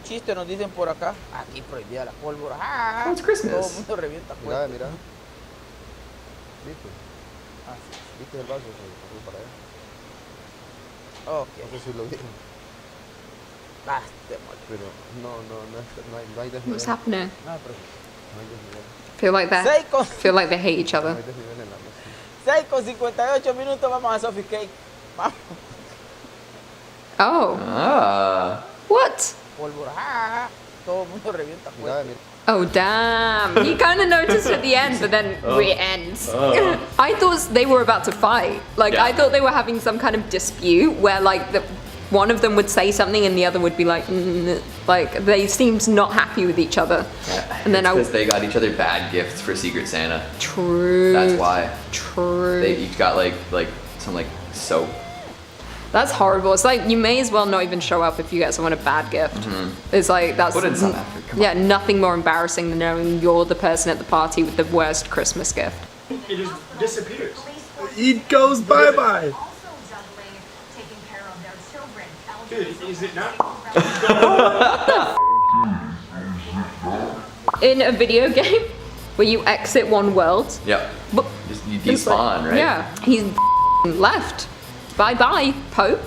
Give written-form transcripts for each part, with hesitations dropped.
chiste nos dicen por acá. Aquí prohibida la pólvora. ¡Ah! Oh, it's Christmas. Todo el mundo revienta fuego. Mira. ¿Viste? Ah, sí. ¿Viste el vaso? Se fue para allá. Ok. No sé si lo vieron. Pero no hay desnivel. What's happening? No, pero... No hay desnivel. Feel like they hate each No other. hay desnivel en la mesa. 6:58 vamos a Sophie Cake. Vamos. Oh. Ah. What? Pólvora. ¡Ah! Todo el mundo revienta fuego. Mira. Oh damn. You kind of noticed at the end, but then it ends. I thought they were about to fight. Like, Yeah. I thought they were having some kind of dispute where, like, one of them would say something and the other would be like, like, they seemed not happy with each other. Yeah. And then because they got each other bad gifts for Secret Santa. True. That's why. True. They each got like some like soap. That's horrible. It's like, you may as well not even show up if you get someone a bad gift. It's like, that's... Put in some effort, come yeah, nothing more embarrassing than knowing you're the person at the party with the worst Christmas gift. It just disappears. It goes bye-bye. Dude, is it not? In a video game where you exit one world, Yep. but Just you it's like- despawn, right? Yeah, he's left. Bye-bye, Pope.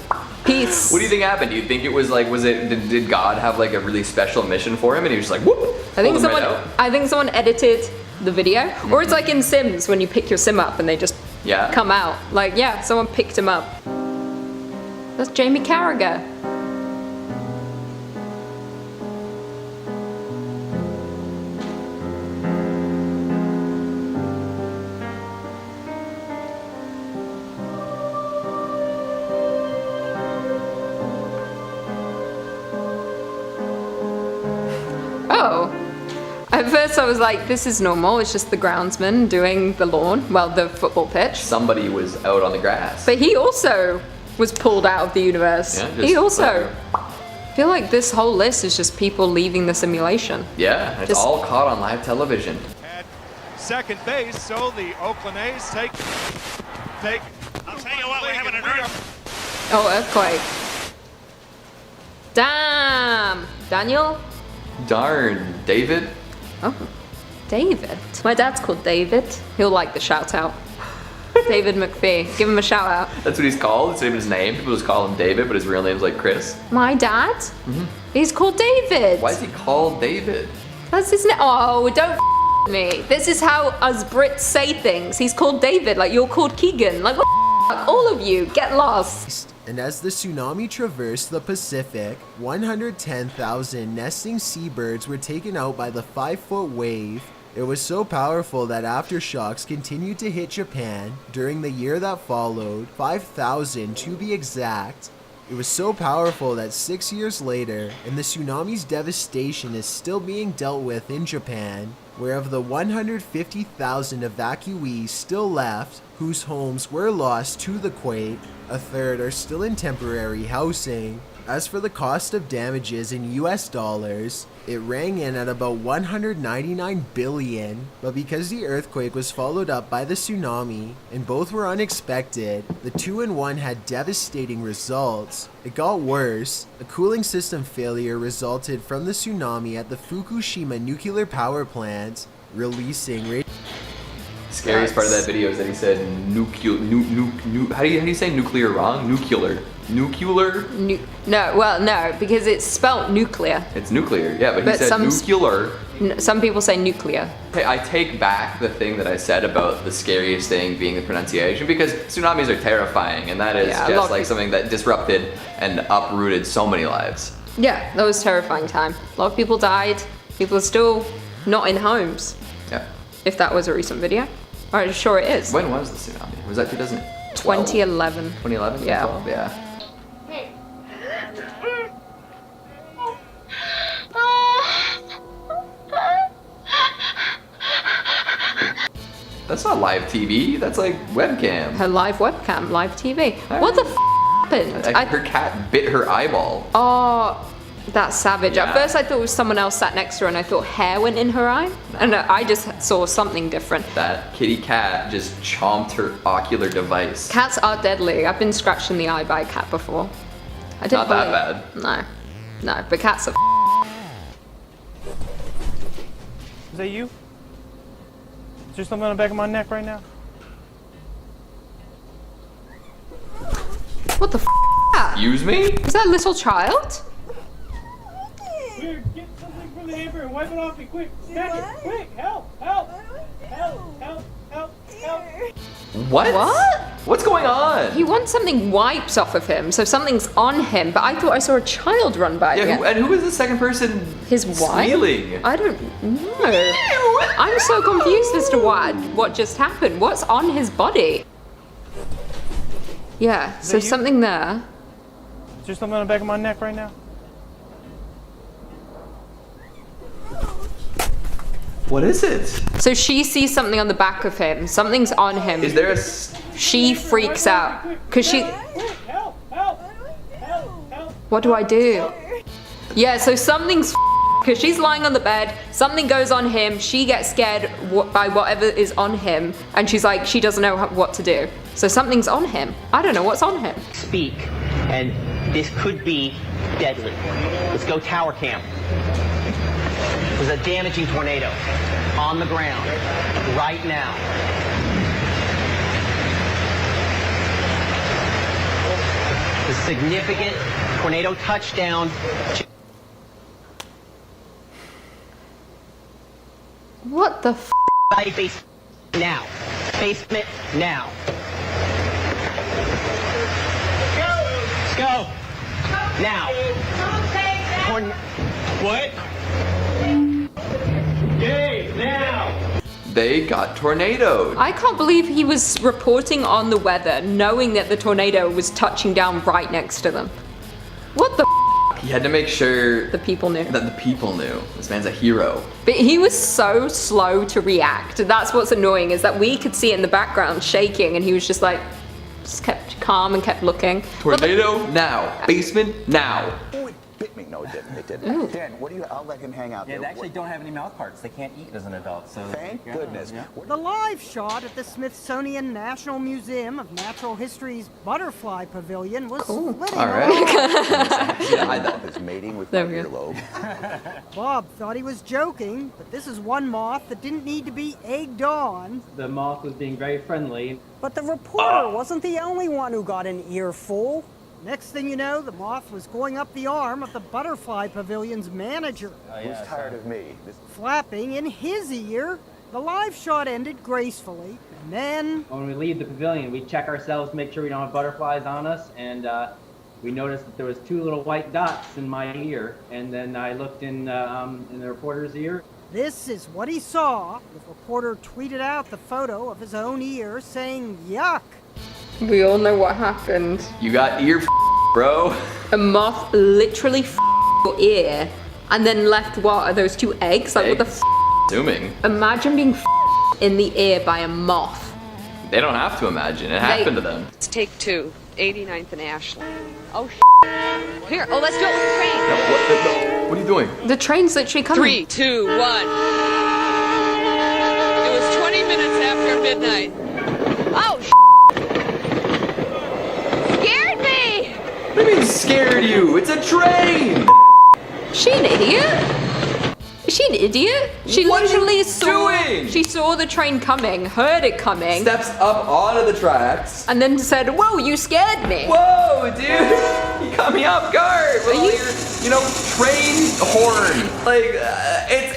Peace. What do you think happened? Do you think it was like, did God have like a really special mission for him and he was just like, whoop? I think pulled him right out? I think someone edited the video, or it's like in Sims when you pick your sim up and they just Yeah. come out. Like, yeah, someone picked him up. That's Jamie Carragher. Oh. At first I was like, this is normal, it's just the groundsman doing the lawn, well, the football pitch. Somebody was out on the grass. But he also was pulled out of the universe. Yeah, He just also... whatever. I feel like this whole list is just people leaving the simulation. Yeah, it's Just- all caught on live television. At second base, so the Oakland A's take. I'll tell you what, we're having an earth. Oh, earthquake. Damn! Daniel? Darn, David. Oh, David. My dad's called David. He'll like the shout out. David McPhee. Give him a shout out. That's what he's called. It's even his name. People just call him David, but his real name's like Chris. My dad? He's called David. Why is he called David? That's his name. Oh, don't me. This is how us Brits say things. He's called David, like you're called Keegan. Like, what the fuck? All of you, get lost. And as the tsunami traversed the Pacific, 110,000 nesting seabirds were taken out by the 5-foot wave. It was so powerful that aftershocks continued to hit Japan during the year that followed, 5,000 to be exact. It was so powerful that 6 years later, and the tsunami's devastation is still being dealt with in Japan, where of the 150,000 evacuees still left, whose homes were lost to the quake, a third are still in temporary housing. As for the cost of damages in US dollars, it rang in at about 199 billion, but because the earthquake was followed up by the tsunami, and both were unexpected, the 2-in-1 had devastating results. It got worse. A cooling system failure resulted from the tsunami at the Fukushima nuclear power plant, releasing Scariest part of that video is that he said how do you say nuclear wrong? Nuclear. No, because it's spelt nuclear. It's nuclear, yeah, but he But said some- nuclear. Some people say nuclear. Hey, I take back the thing that I said about the scariest thing being the pronunciation, because tsunamis are terrifying, and that is Yeah, a lot just of like people- something that disrupted and uprooted so many lives. Yeah, that was a terrifying time. A lot of people died. People are still not in homes. Yeah. If that was a recent video. I'm sure it is. When was the tsunami? Was that 2012? 2011. 2011? Yeah. 2012? Yeah. That's not live TV. That's like webcam. Her live webcam, live TV. What the happened? Her cat bit her eyeball. Oh, that's savage. Yeah. At first I thought it was someone else sat next to her and I thought hair went in her eye. And I just saw something different. That kitty cat just chomped her ocular device. Cats are deadly. I've been scratched in the eye by a cat before. I didn't Not that believe- No, but cats are Is that you? Is there something on the back of my neck right now? What the f? Excuse me? Is that a little child? Here, get something from the hamper and wipe it off me, quick! Snatch it! Quick! Help! Help! Help! Help! Help! Help! What? What? What's going on? He wants something wiped off of him, so something's on him, but I thought I saw a child run by Yeah, again. and who is the second person His wife? squealing? I don't know. I'm so confused as to what just happened. What's on his body? Yeah, so that you? something there. Is there something on the back of my neck right now? What is it? So she sees something on the back of him. Something's on him. Is there a... She freaks out because she. Help! Help! Help! Help! What do I do? Yeah, so something's because she's lying on the bed. Something goes on him. She gets scared by whatever is on him, and she's like, she doesn't know what to do. So something's on him. I don't know what's on him. Speak, and this could be deadly. Let's go tower cam. There's a damaging tornado on the ground right now. The significant tornado touchdown. What the f? Base now. Basement now. Let's go. Now. What? Dave, now. They got tornadoed. I can't believe he was reporting on the weather, knowing that the tornado was touching down right next to them. What the f? He had to make sure The people knew. that the people knew. This man's a hero. But he was so slow to react. That's what's annoying, is that we could see it in the background shaking, and he was just like, just kept calm and kept looking. Tornado now. Basement now. Oh, it bit me. No, it didn't. It didn't. Dan, what do you? I'll let him hang out Yeah, there. they actually don't have any mouth parts. They can't eat as an adult, so... Thank goodness. The live shot at the Smithsonian National Museum of Natural History's Butterfly Pavilion was splitting. All right. I thought this mating with my earlobe. Bob thought he was joking, but this is one moth that didn't need to be egged on. The moth was being very friendly. But the reporter wasn't the only one who got an earful. Next thing you know, the moth was going up the arm of the Butterfly Pavilion's manager. Who's tired of me? Flapping in his ear. The live shot ended gracefully, and then... When we leave the pavilion, we check ourselves, make sure we don't have butterflies on us, and we noticed that there was 2 little white dots in my ear. And then I looked in the reporter's ear. This is what he saw. The reporter tweeted out the photo of his own ear saying, yuck. We all know what happened. You got ear bro. A moth literally your ear and then left what? Are those 2 eggs? Like what the f? Assuming. Imagine being in the ear by a moth. They don't have to imagine. It happened to them. Let's take 2. 89th and Ashland. Oh, here. Oh, let's do it with the train. No, what are you doing? The train's literally coming. 3, 2, 1. It was 20 minutes after midnight. Oh, scared me. What do you mean scared you? It's a train! Is she an idiot? Is she an idiot? She literally She saw the train coming, heard it coming. Steps up onto the tracks. And then said, whoa, you scared me. Whoa, dude! You caught me off guard with all your, train horn. Like,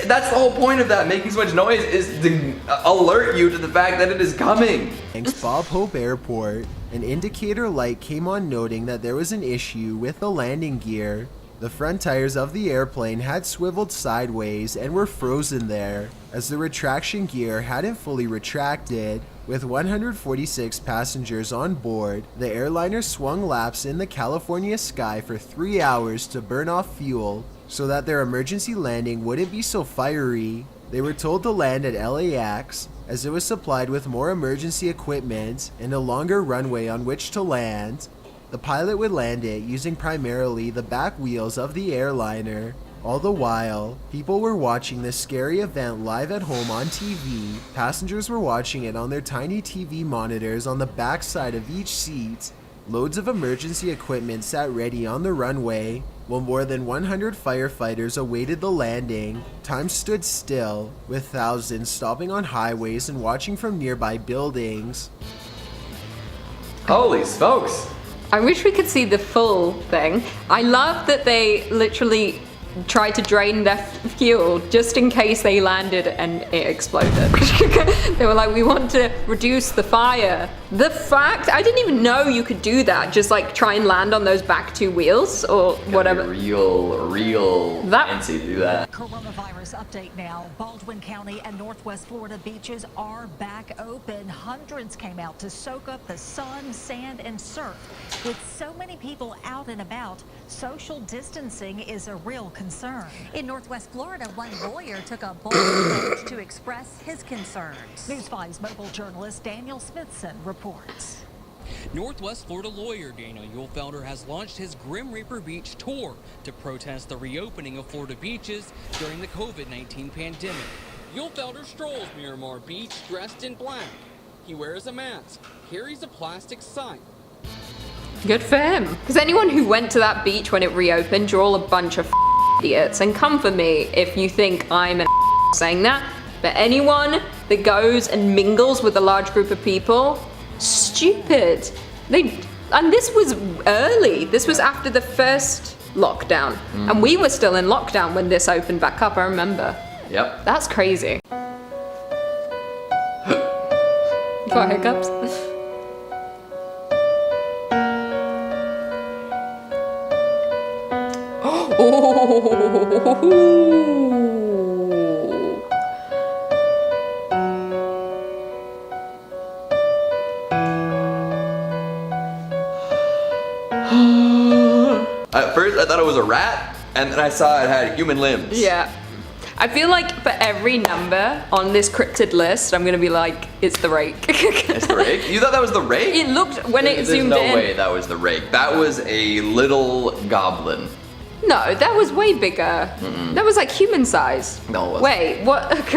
that's the whole point of that. Making so much noise is to alert you to the fact that it is coming. Thanks Bob Hope Airport, an indicator light came on noting that there was an issue with the landing gear. The front tires of the airplane had swiveled sideways and were frozen there, as the retraction gear hadn't fully retracted. With 146 passengers on board, the airliner swung laps in the California sky for 3 hours to burn off fuel, so that their emergency landing wouldn't be so fiery. They were told to land at LAX, as it was supplied with more emergency equipment and a longer runway on which to land. The pilot would land it using primarily the back wheels of the airliner. All the while, people were watching this scary event live at home on TV. Passengers were watching it on their tiny TV monitors on the back side of each seat. Loads of emergency equipment sat ready on the runway, while more than 100 firefighters awaited the landing. Time stood still, with thousands stopping on highways and watching from nearby buildings. Holy smokes. I wish we could see the full thing. I love that they literally tried to drain their fuel just in case they landed and it exploded. They were like, we want to reduce the fire. The fact, I didn't even know you could do that, just like try and land on those back two wheels or whatever. Real fancy to do that. Coronavirus update now. Baldwin County and Northwest Florida beaches are back open. Hundreds came out to soak up the sun, sand, and surf. With so many people out and about, social distancing is a real concern. In Northwest Florida, one lawyer took a bold approach to express his concerns. News 5's mobile journalist Daniel Smithson reports. Northwest Florida lawyer Daniel Uhlfelder has launched his Grim Reaper Beach tour to protest the reopening of Florida beaches during the COVID-19 pandemic. Uhlfelder strolls Miramar Beach dressed in black. He wears a mask, carries a plastic sign. Good for him. Because anyone who went to that beach when it reopened, you're all a bunch of idiots. And come for me if you think I'm an saying that. But anyone that goes and mingles with a large group of people, stupid. And this was early. This was after the first lockdown. And we were still in lockdown when this opened back up, I remember. Yep. That's crazy. Got hiccups? At first I thought it was a rat, and then I saw it had human limbs. Yeah. I feel like for every number on this cryptid list, I'm gonna be like, it's the rake. It's the rake? You thought that was the rake? It looked, when it zoomed in. There's no way that was the rake. That was a little goblin. No, that was way bigger. That was like human size. No, it wasn't. Wait, what?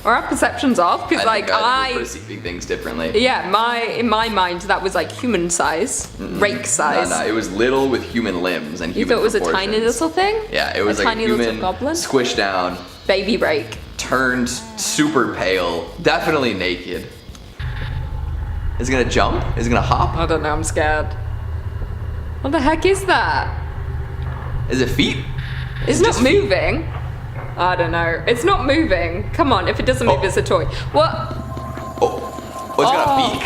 Are our perceptions off? Because like we're perceiving things differently. Yeah, in my mind that was like human size, rake size. No, it was little with human limbs and human You thought it was proportions. a tiny little thing? Yeah, it was a like tiny a human little goblin? squished down. Baby rake. Turned super pale. Definitely naked. Is it gonna jump? Is it gonna hop? I don't know, I'm scared. What the heck is that? Is it feet? It's not moving. I don't know. It's not moving. Come on, if it doesn't move, it's a toy. What? Oh, it's got a beak.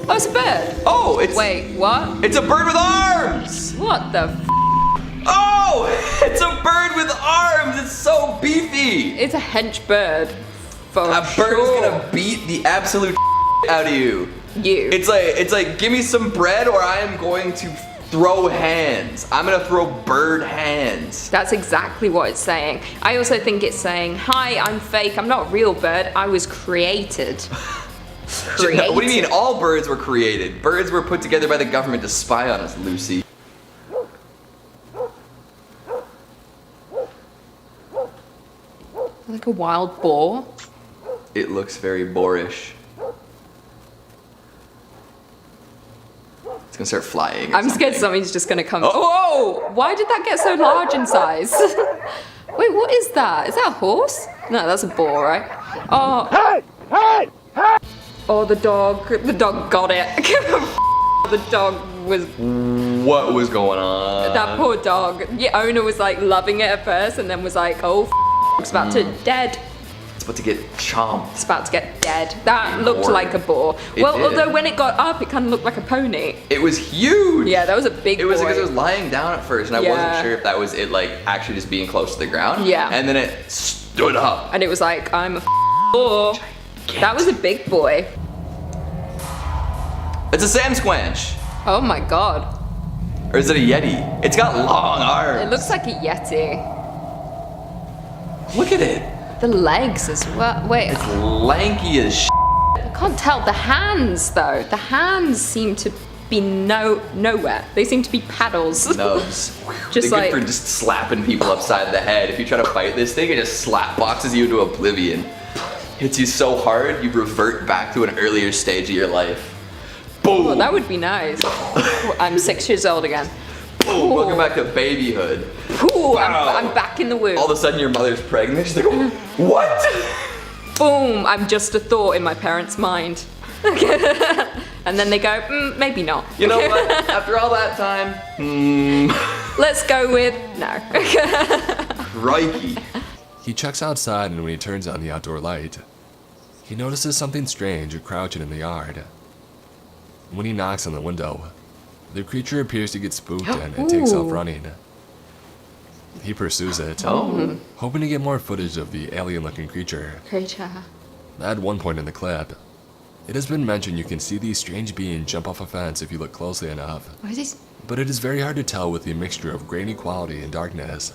Oh, it's a bird. Oh, it's... Wait, what? It's a bird with arms! What the f? Oh! It's a bird with arms! It's so beefy! It's a hench bird. For a bird is gonna beat the absolute out of you. It's like, give me some bread or I am going to throw hands. I'm gonna throw bird hands. That's exactly what it's saying. I also think it's saying, hi, I'm fake. I'm not a real bird. I was created. What do you mean? All birds were created. Birds were put together by the government to spy on us, Lucy. Like a wild boar. It looks very boorish. It's gonna start flying. I'm scared something's just gonna come. Oh! Why did that get so large in size? Wait, what is that? Is that a horse? No, that's a boar, right? Oh. Hey! Hey! Hey! Oh, the dog got it. The dog was... What was going on? That poor dog. The owner was like loving it at first and then was like, oh, it's about to dead. It's about to get chomped. It's about to get dead. That looked like a boar. Although when it got up, it kind of looked like a pony. It was huge. Yeah, that was a big It was boy. because it was lying down at first, and I wasn't sure if that was it, like actually just being close to the ground. Yeah. And then it stood up. And it was like, I'm a boar. That was a big boy. It's a Sam Squanch. Oh my god. Or is it a Yeti? It's got long arms. It looks like a Yeti. Look at it. The legs as well. Wait. It's lanky as shit. I can't tell. The hands though. The hands seem to be nowhere. They seem to be paddles. Nubs. Just They're like good for just slapping people upside the head. If you try to fight this thing, it just slap boxes you into oblivion. Hits you so hard, you revert back to an earlier stage of your life. Oh, that would be nice. Ooh, I'm 6 years old again. Boom, welcome back to babyhood. Ooh, I'm back in the womb. All of a sudden your mother's pregnant. She's like, what? Boom, I'm just a thought in my parents' mind. And then they go, maybe not. You know what? After all that time, let's go with no. Crikey. He checks outside, and when he turns on the outdoor light, he notices something strange crouching in the yard. When he knocks on the window, the creature appears to get spooked and takes off running. He pursues it, hoping to get more footage of the alien-looking creature. At one point in the clip, it has been mentioned you can see these strange beings jump off a fence if you look closely enough. What is this? But it is very hard to tell with the mixture of grainy quality and darkness.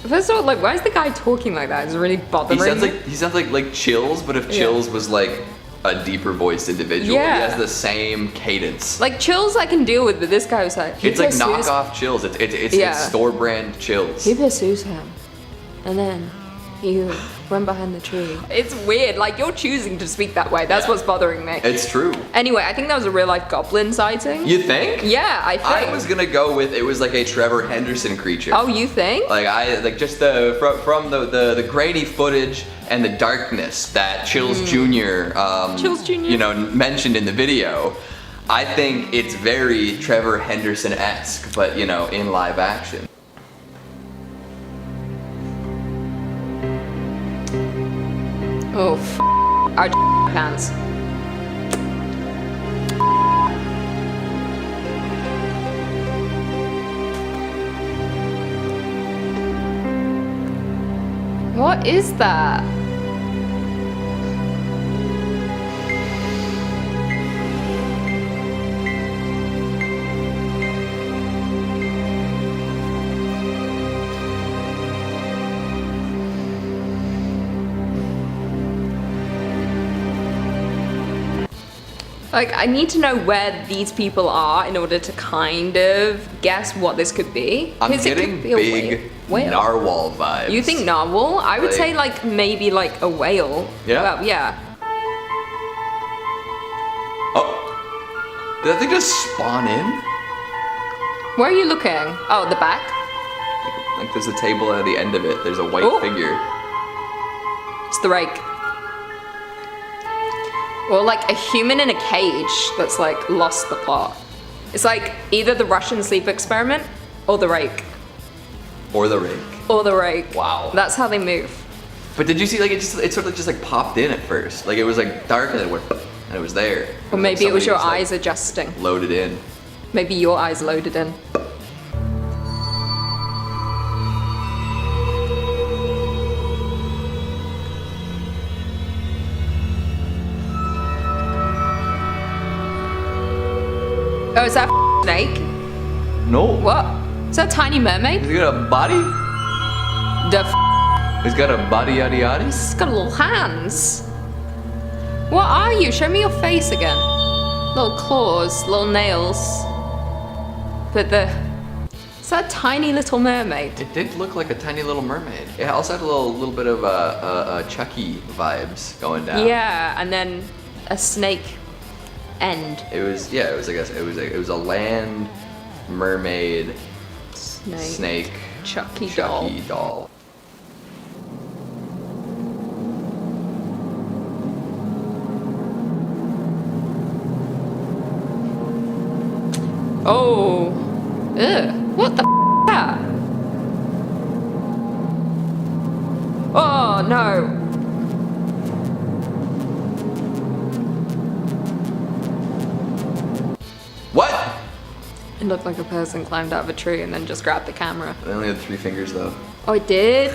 First of all, like, why is the guy talking like that? It's really bothering me. He sounds like Chills, but if Chills was like a deeper voiced individual, he has the same cadence. Like Chills I can deal with, but this guy was like, it's like knockoff Chills. It's store brand Chills. He pursues him, and then he went behind the tree. It's weird, like you're choosing to speak that way. That's what's bothering me. It's true. Anyway, I think that was a real life goblin sighting. You think? Yeah, I think. I was gonna go with it was like a Trevor Henderson creature. Oh, you think? Like just from the grainy footage and the darkness that Chills Jr. Chills Jr. You know, mentioned in the video. I think it's very Trevor Henderson-esque, but you know, in live action. Oh, our pants. What is that? Like, I need to know where these people are in order to kind of guess what this could be. I'm getting big narwhal vibes. You think narwhal? I would say like maybe like a whale. Yeah? Well, yeah. Oh. Did that thing just spawn in? Where are you looking? Oh, the back? Like there's a table at the end of it. There's a white figure. It's the rake. Or like a human in a cage that's like lost the plot. It's like either the Russian sleep experiment or the rake. Or the rake. Or the rake. Wow. That's how they move. But did you see like it sort of just like popped in at first? Like it was like dark and it was there. Or maybe it was your eyes adjusting. Loaded in. Maybe your eyes loaded in. Oh, is that a snake? No. What? Is that a tiny mermaid? He's got a body? He's got a body yaddy yaddy? He's got little hands. What are you? Show me your face again. Little claws, little nails. But is that a tiny little mermaid? It did look like a tiny little mermaid. It also had a little bit of Chucky vibes going down. Yeah, and then a snake end. It was a land mermaid snake Chucky doll. Oh, ugh, what the f is that? Oh no. What? It looked like a person climbed out of a tree and then just grabbed the camera. They only had 3 fingers though. Oh, it did?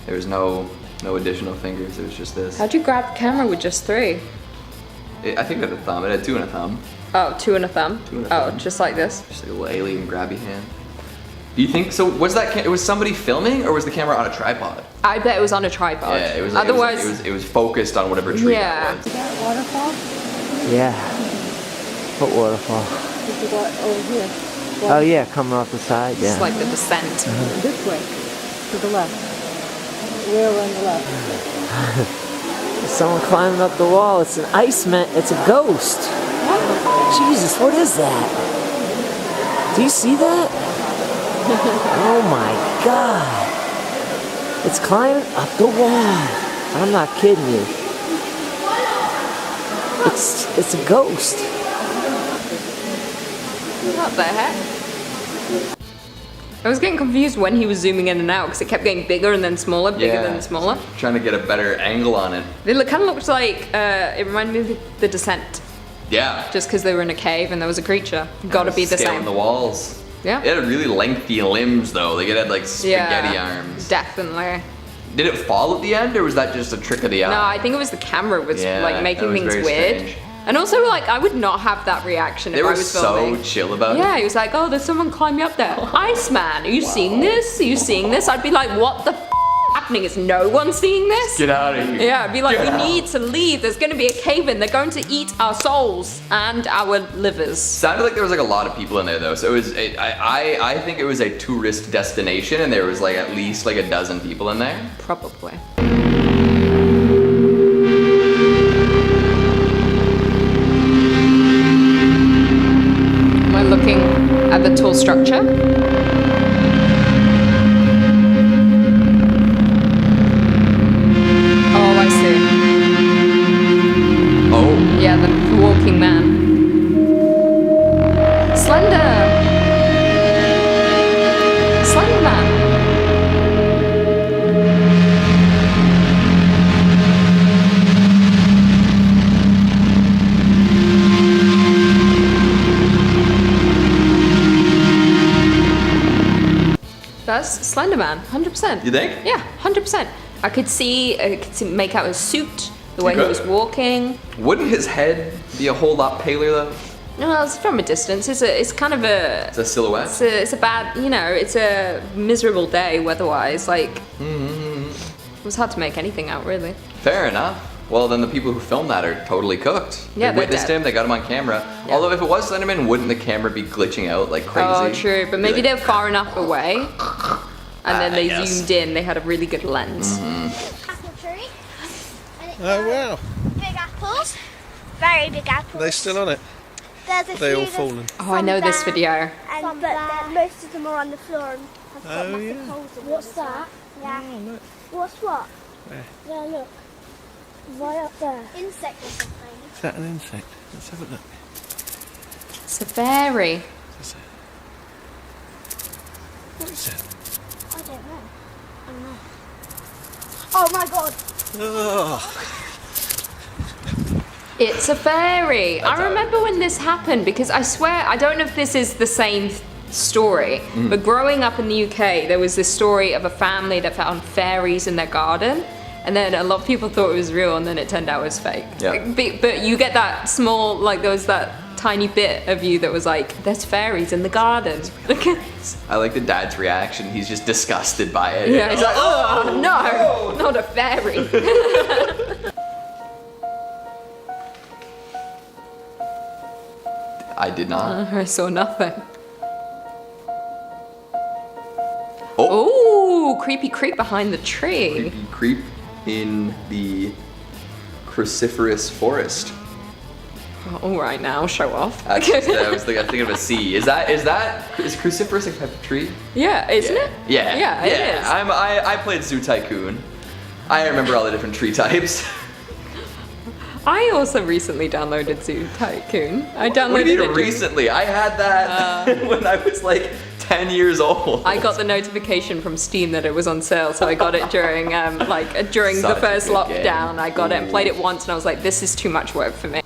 There was no additional fingers. It was just this. How'd you grab the camera with just 3? I think it had a thumb. It had 2 and a thumb. Oh, 2 and a thumb? 2 and a thumb. Oh, just like this? Just like a little alien grabby hand. Do you think so? Was that it was somebody filming or was the camera on a tripod? I bet it was on a tripod. Yeah, it was. Otherwise, it was focused on whatever tree that was. Is that a waterfall? Yeah. What waterfall? Is it over here? Oh yeah, coming off the side, yeah. It's like the descent. This way, to the left. Where on the left? Someone climbing up the wall. It's an ice man. It's a ghost. Jesus, what is that? Do you see that? Oh my God. It's climbing up the wall. I'm not kidding you. It's a ghost. What the heck? I was getting confused when he was zooming in and out because it kept getting bigger and then smaller, bigger than smaller. Trying to get a better angle on it. It kind of looked like, it reminded me of The Descent. Yeah. Just because they were in a cave and there was a creature. Gotta be the Scaling same. the walls. Yeah. It had really lengthy limbs though. Like it had like spaghetti arms. Definitely. Did it fall at the end or was that just a trick of the eye? No, I think it was the camera was like making things very weird. strange. And also like I would not have that reaction if I was filming. They were so chill about it. Yeah, he was like, oh, there's someone climbing up there. Iceman, are you seeing this? Are you seeing this? I'd be like, what the happening? Is no one seeing this? Get out of here. Yeah, I'd be like, we need to leave. There's gonna be a cave in. They're going to eat our souls and our livers. Sounded like there was like a lot of people in there though. So it was, I think it was a tourist destination and there was like at least like a dozen people in there. Probably. Am I looking at the tall structure? Yeah, the walking man. Slender! Slender man. That's Slender Man, 100%. You think? Yeah, 100%. I could make out his suit. The way he was walking. Wouldn't his head be a whole lot paler though? No, it's from a distance. It's kind of a... It's a silhouette? It's a bad, you know, it's a miserable day weather-wise. Like, it was hard to make anything out, really. Fair enough. Well, then the people who filmed that are totally cooked. Yeah, they witnessed him, they got him on camera. Yeah. Although if it was Slenderman, wouldn't the camera be glitching out like crazy? Oh, true. But maybe they're far enough away. And then they zoomed in. They had a really good lens. Apple tree. Oh, wow. Big apples. Very big apples. Are they still on it? There's a they few all fallen? Oh, I know this video. And but most of them are on the floor and have got massive holes in them. What's that? Yeah. Oh, look. What's what? Where? Yeah, look. Right up there. Insect or something. Is that an insect? Let's have a look. It's a fairy. What is it? I don't know. I don't know. Oh my god. Oh. It's a fairy. I remember when this happened because I swear, I don't know if this is the same story, but growing up in the UK, there was this story of a family that found fairies in their garden. And then a lot of people thought it was real and then it turned out it was fake. Yeah. But you get that small, like there was that tiny bit of you that was like, there's fairies in the garden. I like the dad's reaction. He's just disgusted by it. Yeah, he's like, oh no, not a fairy. I did not. I saw nothing. Oh, creepy creep behind the tree. Creepy creep in the cruciferous forest. All right, now show off. I was thinking of a C. Is cruciferous a type of tree? Yeah, isn't it? Yeah. Yeah, it is. I played Zoo Tycoon. I remember all the different tree types. I also recently downloaded Zoo Tycoon. I downloaded What do you it mean recently? I had that when I was like 10 years old. I got the notification from Steam that it was on sale, so I got it during during the first lockdown. I got it and played it once, and I was like, this is too much work for me.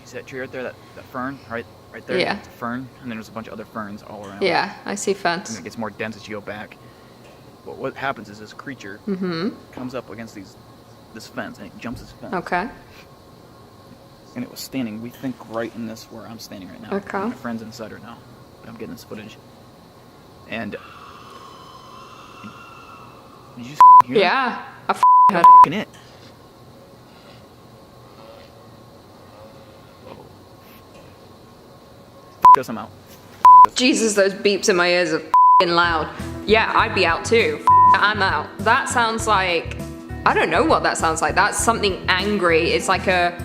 See that tree right there, that fern, right there? Yeah. It's a fern, and then there's a bunch of other ferns all around. Yeah, I see ferns. And it gets more dense as you go back. But what happens is this creature comes up against this fence, and it jumps this fence. Okay. And it was standing, we think, right in this where I'm standing right now. Okay. My friend's inside right now. I'm getting this footage. And did you hear that? Yeah, I heard it. Goes I'm out. Jesus, those beeps in my ears are loud. Yeah, I'd be out too. I'm out. That sounds like, I don't know what that sounds like. That's something angry. It's like a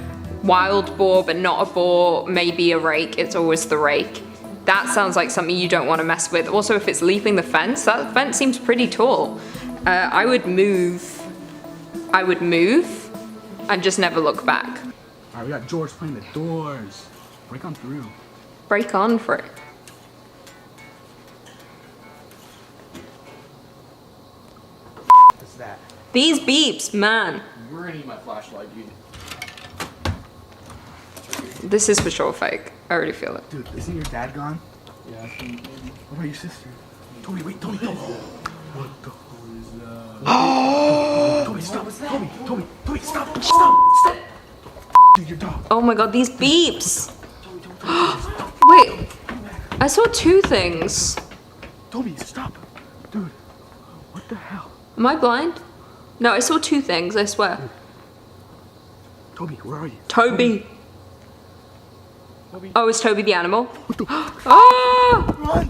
wild boar, but not a boar, maybe a rake. It's always the rake. That sounds like something you don't want to mess with. Also, if it's leaping the fence, that fence seems pretty tall. I would move and just never look back. All right, we got George playing the Doors. Break on through. Break on for it. What's that? These beeps, man. You're gonna need my flashlight, dude. This is for sure fake. I already feel it. Dude, isn't your dad gone? Yeah, I think maybe. What about your sister? Toby, wait, Toby, Toby. What the hell is that? Toby, stop. Toby, stop. Stop. Dude, your dog. Oh my god, these beeps. Wait, I saw two things. Toby, stop. Dude, what the hell? Am I blind? No, I saw two things, I swear. Toby, where are you? Toby. Oh, is Toby the animal? Ah! Run!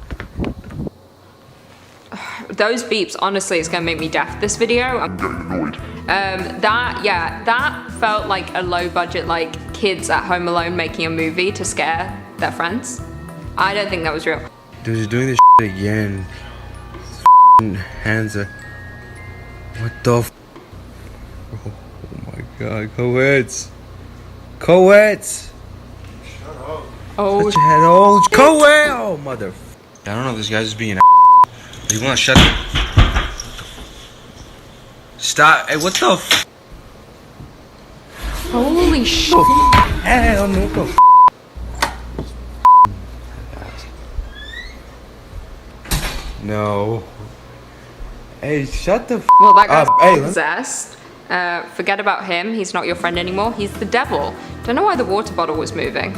Those beeps, honestly, is gonna make me deaf this video. That felt like a low budget, like kids at home alone making a movie to scare their friends. I don't think that was real. Dude, you're doing this shit again. His hands are. What the f? Oh my god, co-eds. Co-eds! Oh, shut your head. Oh, co-ed! Oh, mother. I don't know if this guy's just being a. You wanna shut the. Stop. Hey, what the f? Holy shit. Hell no, what the f? No. Hey, shut the f Well, that guy's up. Hey, possessed. Forget about him. He's not your friend anymore. He's the devil. Don't know why the water bottle was moving.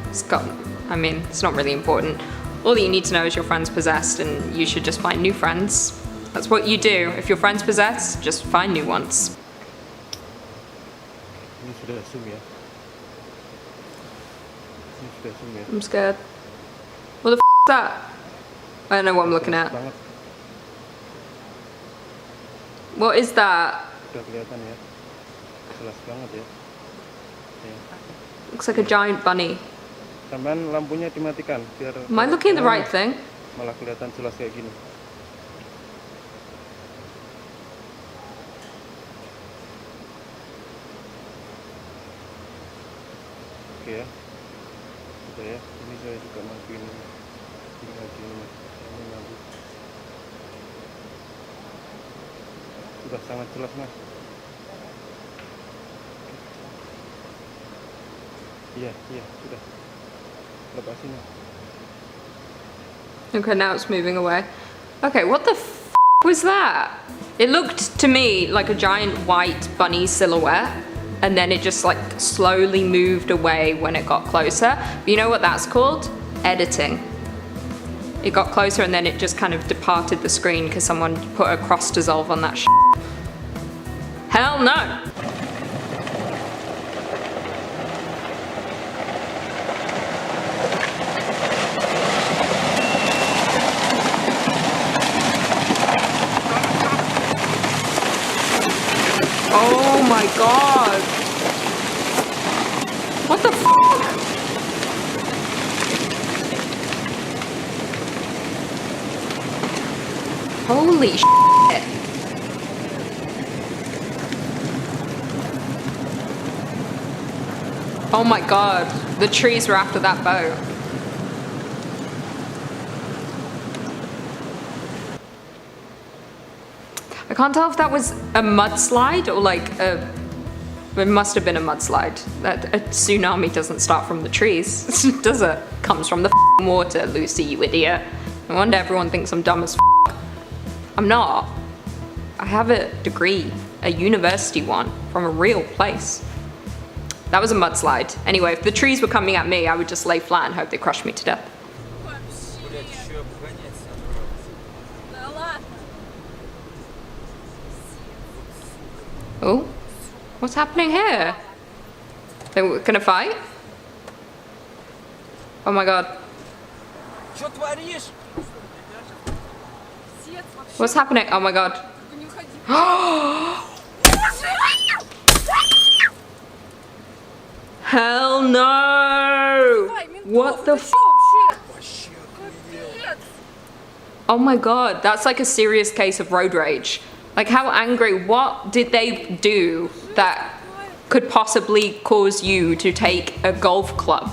It's not really important. All that you need to know is your friend's possessed and you should just find new friends. That's what you do. If your friend's possessed, just find new ones. I'm scared. What the f is that? I don't know what I'm looking at. What is that? Looks like a giant bunny. Am I looking at the right thing? Malah kelihatan jelas kayak gini. Oke ya. Udah ya. Ini saya juga matiin lagi ini lagi. Sudah sangat jelas, Mas. Iya, sudah. Lepasin. Okay, now it's moving away. Okay, what the f was that? It looked to me like a giant white bunny silhouette, and then it just like slowly moved away when it got closer. But you know what that's called? Editing. It got closer and then it just kind of departed the screen because someone put a cross dissolve on that shit. Hell no! Oh my god! What the fuck? Holy shit! Oh my god, the trees were after that boat. I can't tell if that was a mudslide or like a... It must have been a mudslide. A tsunami doesn't start from the trees, does it? Comes from the water, Lucy, you idiot. No wonder everyone thinks I'm dumb as I'm not. I have a degree, a university one, from a real place. That was a mudslide. Anyway, if the trees were coming at me, I would just lay flat and hope they crushed me to death. Oh, what's happening here? They were gonna fight? Oh my god. What's happening? Oh my god. Hell no! What the f? Oh my god, that's like a serious case of road rage. Like, how angry, what did they do that could possibly cause you to take a golf club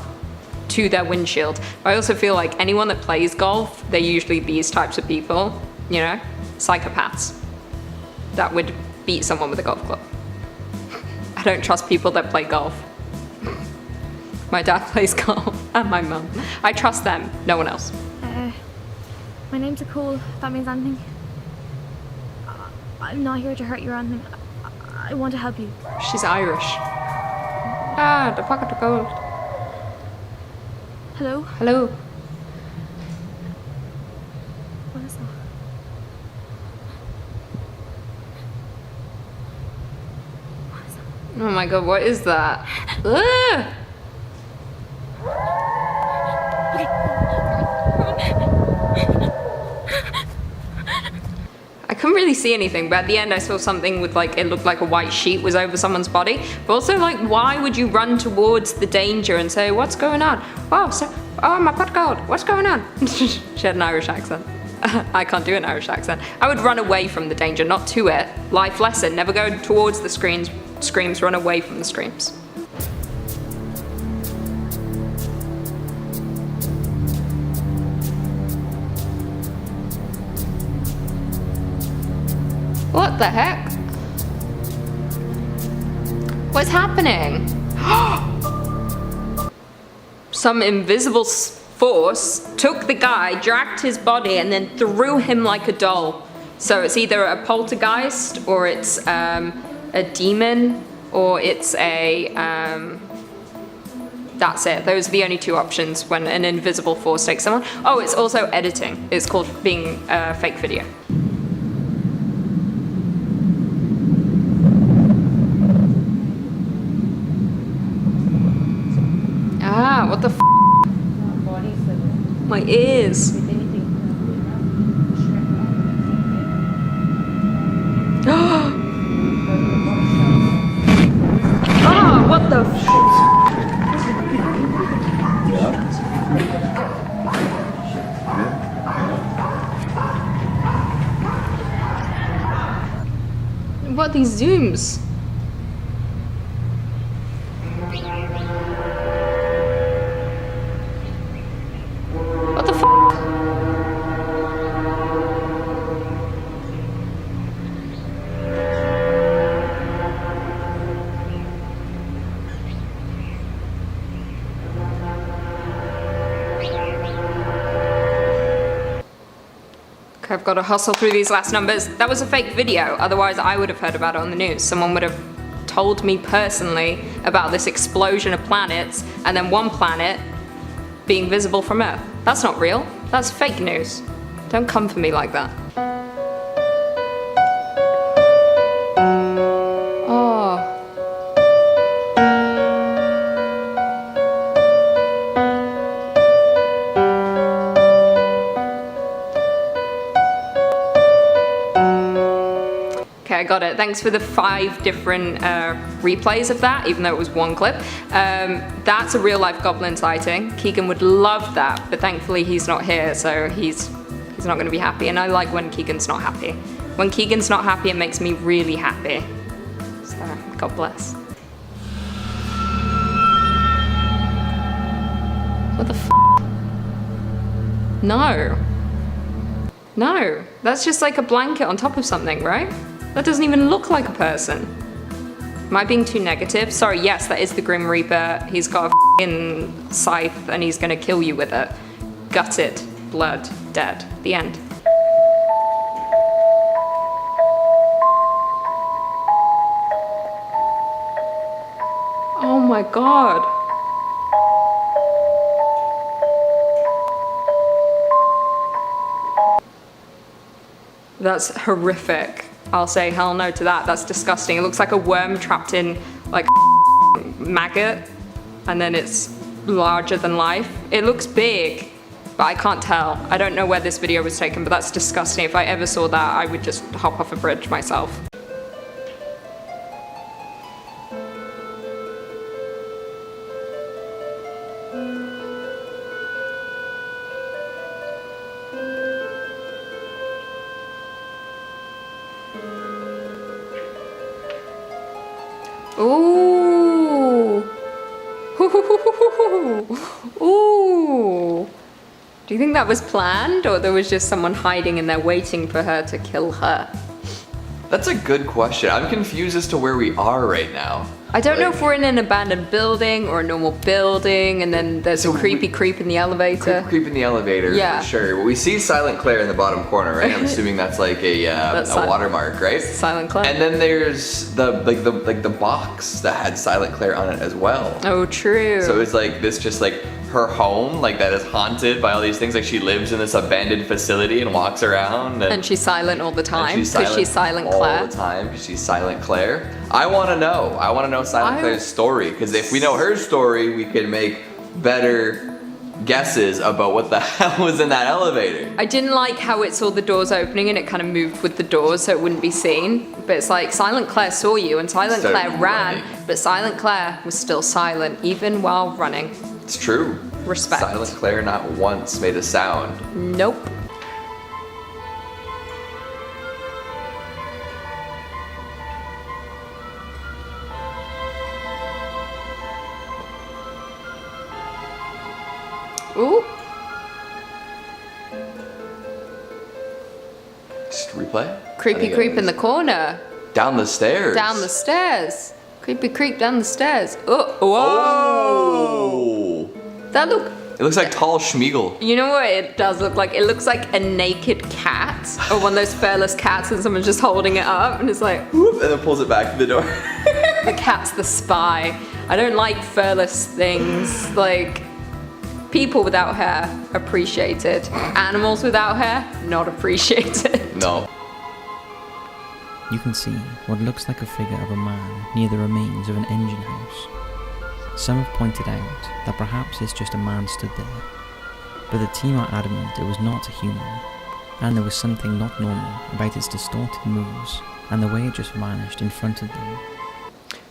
to their windshield? I also feel like anyone that plays golf, they're usually these types of people, you know, psychopaths that would beat someone with a golf club. I don't trust people that play golf. My dad plays golf and my mum. I trust them, no one else. My name's Nicole, if that means anything. I'm not here to hurt you or anything. I want to help you. She's Irish. Ah, the pocket of gold. Hello? Hello. What is that? Oh my god, what is that? Ugh! I couldn't really see anything, but at the end I saw something with like, it looked like a white sheet was over someone's body. But also, like, why would you run towards the danger and say, what's going on? Oh, my pot gold, what's going on? She had an Irish accent. I can't do an Irish accent. I would run away from the danger, not to it. Life lesson, never go towards the screams, run away from the screams. What the heck? What's happening? Some invisible force took the guy, dragged his body, and then threw him like a doll. So it's either a poltergeist, or it's a demon, or it's a... that's it. Those are the only two options when an invisible force takes someone. Oh, it's also editing. It's called being a fake video. Ah, what the f? My ears. Ah, what the f? What are these zooms? What the f? Okay, I've got to hustle through these last numbers. That was a fake video, otherwise I would have heard about it on the news. Someone would have told me personally about this explosion of planets, and then one planet being visible from Earth. That's not real. That's fake news. Don't come for me like that. Oh. Okay, I got it. Thanks for the 5 different replays of that, even though it was one clip. That's a real life goblin sighting. Keegan would love that, but thankfully he's not here, so he's not going to be happy. And I like when Keegan's not happy. When Keegan's not happy, it makes me really happy. So, God bless. What the f? No. No, that's just like a blanket on top of something, right? That doesn't even look like a person. Am I being too negative? Sorry, yes, that is the Grim Reaper. He's got a f***ing scythe and he's gonna kill you with it. Gutted, blood, dead. The end. Oh my god. That's horrific. I'll say hell no to that. That's disgusting. It looks like a worm trapped in like a maggot, and then it's larger than life. It looks big, but I can't tell. I don't know where this video was taken, but that's disgusting. If I ever saw that, I would just hop off a bridge myself. Ooh. Ooh. Do you think that was planned, or there was just someone hiding in there waiting for her to kill her? That's a good question. I'm confused as to where we are right now. I don't know if we're in an abandoned building or a normal building, and then there's a creepy creep in the elevator. Creep in the elevator, Yeah. for sure. Well, we see Silent Claire in the bottom corner, right? I'm assuming that's like a watermark, right? Silent Claire. And then there's the box that had Silent Claire on it as well. Oh, true. So it's like this, just like her home, like that is haunted by all these things. Like she lives in this abandoned facility and walks around, and she's silent all the time because she's Silent all Claire. the time because she's Silent Claire. I want to know. I want to know Silent Claire's story, because if we know her story, we can make better guesses about what the hell was in that elevator. I didn't like how it saw the doors opening and it kind of moved with the doors so it wouldn't be seen. But it's like Silent Claire saw you and Silent Claire ran, but Silent Claire was still silent even while running. It's true. Respect. Silent Claire not once made a sound. Nope. Ooh. Just replay. Creepy creep in the corner. Down the stairs. Down the stairs. Creepy creep down the stairs. Oh, whoa. That look. It looks like tall Schmeagol. You know what it does look like? It looks like a naked cat, or one of those furless cats, and someone's just holding it up, and it's like, whoop, and then pulls it back to the door. The cat's the spy. I don't like furless things. Like, people without hair, appreciated. Animals without hair, not appreciated. No. You can see what looks like a figure of a man near the remains of an engine house. Some have pointed out that perhaps it's just a man stood there, but the team are adamant it was not a human, and there was something not normal about its distorted moves and the way it just vanished in front of them.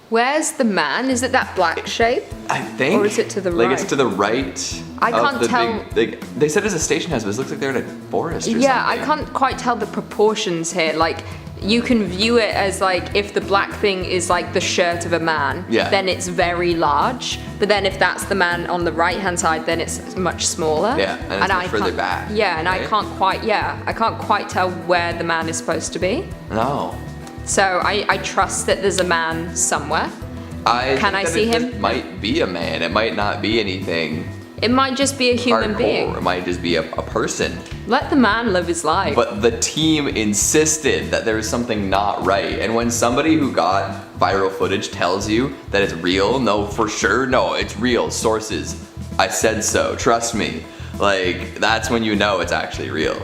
Where's the man? Is it that black shape? I think. Or is it to the right? Like it's to the right. I can't tell. They said it's a station house, but it looks like they're in a forest or Yeah, something. I can't quite tell the proportions here. Like, you can view it as like, if the black thing is like the shirt of a man, then it's very large. But then if that's the man on the right hand side, then it's much smaller. Yeah, and it's much further back. Yeah, and right? I can't quite tell where the man is supposed to be. No. So I trust that there's a man somewhere. Can I see him? It might be a man. It might not be anything. It might just be a human being. It might just be a person. Let the man live his life. But the team insisted that there was something not right. And when somebody who got viral footage tells you that it's real, no, for sure, no, it's real. Sources, I said so. Trust me. Like, that's when you know it's actually real.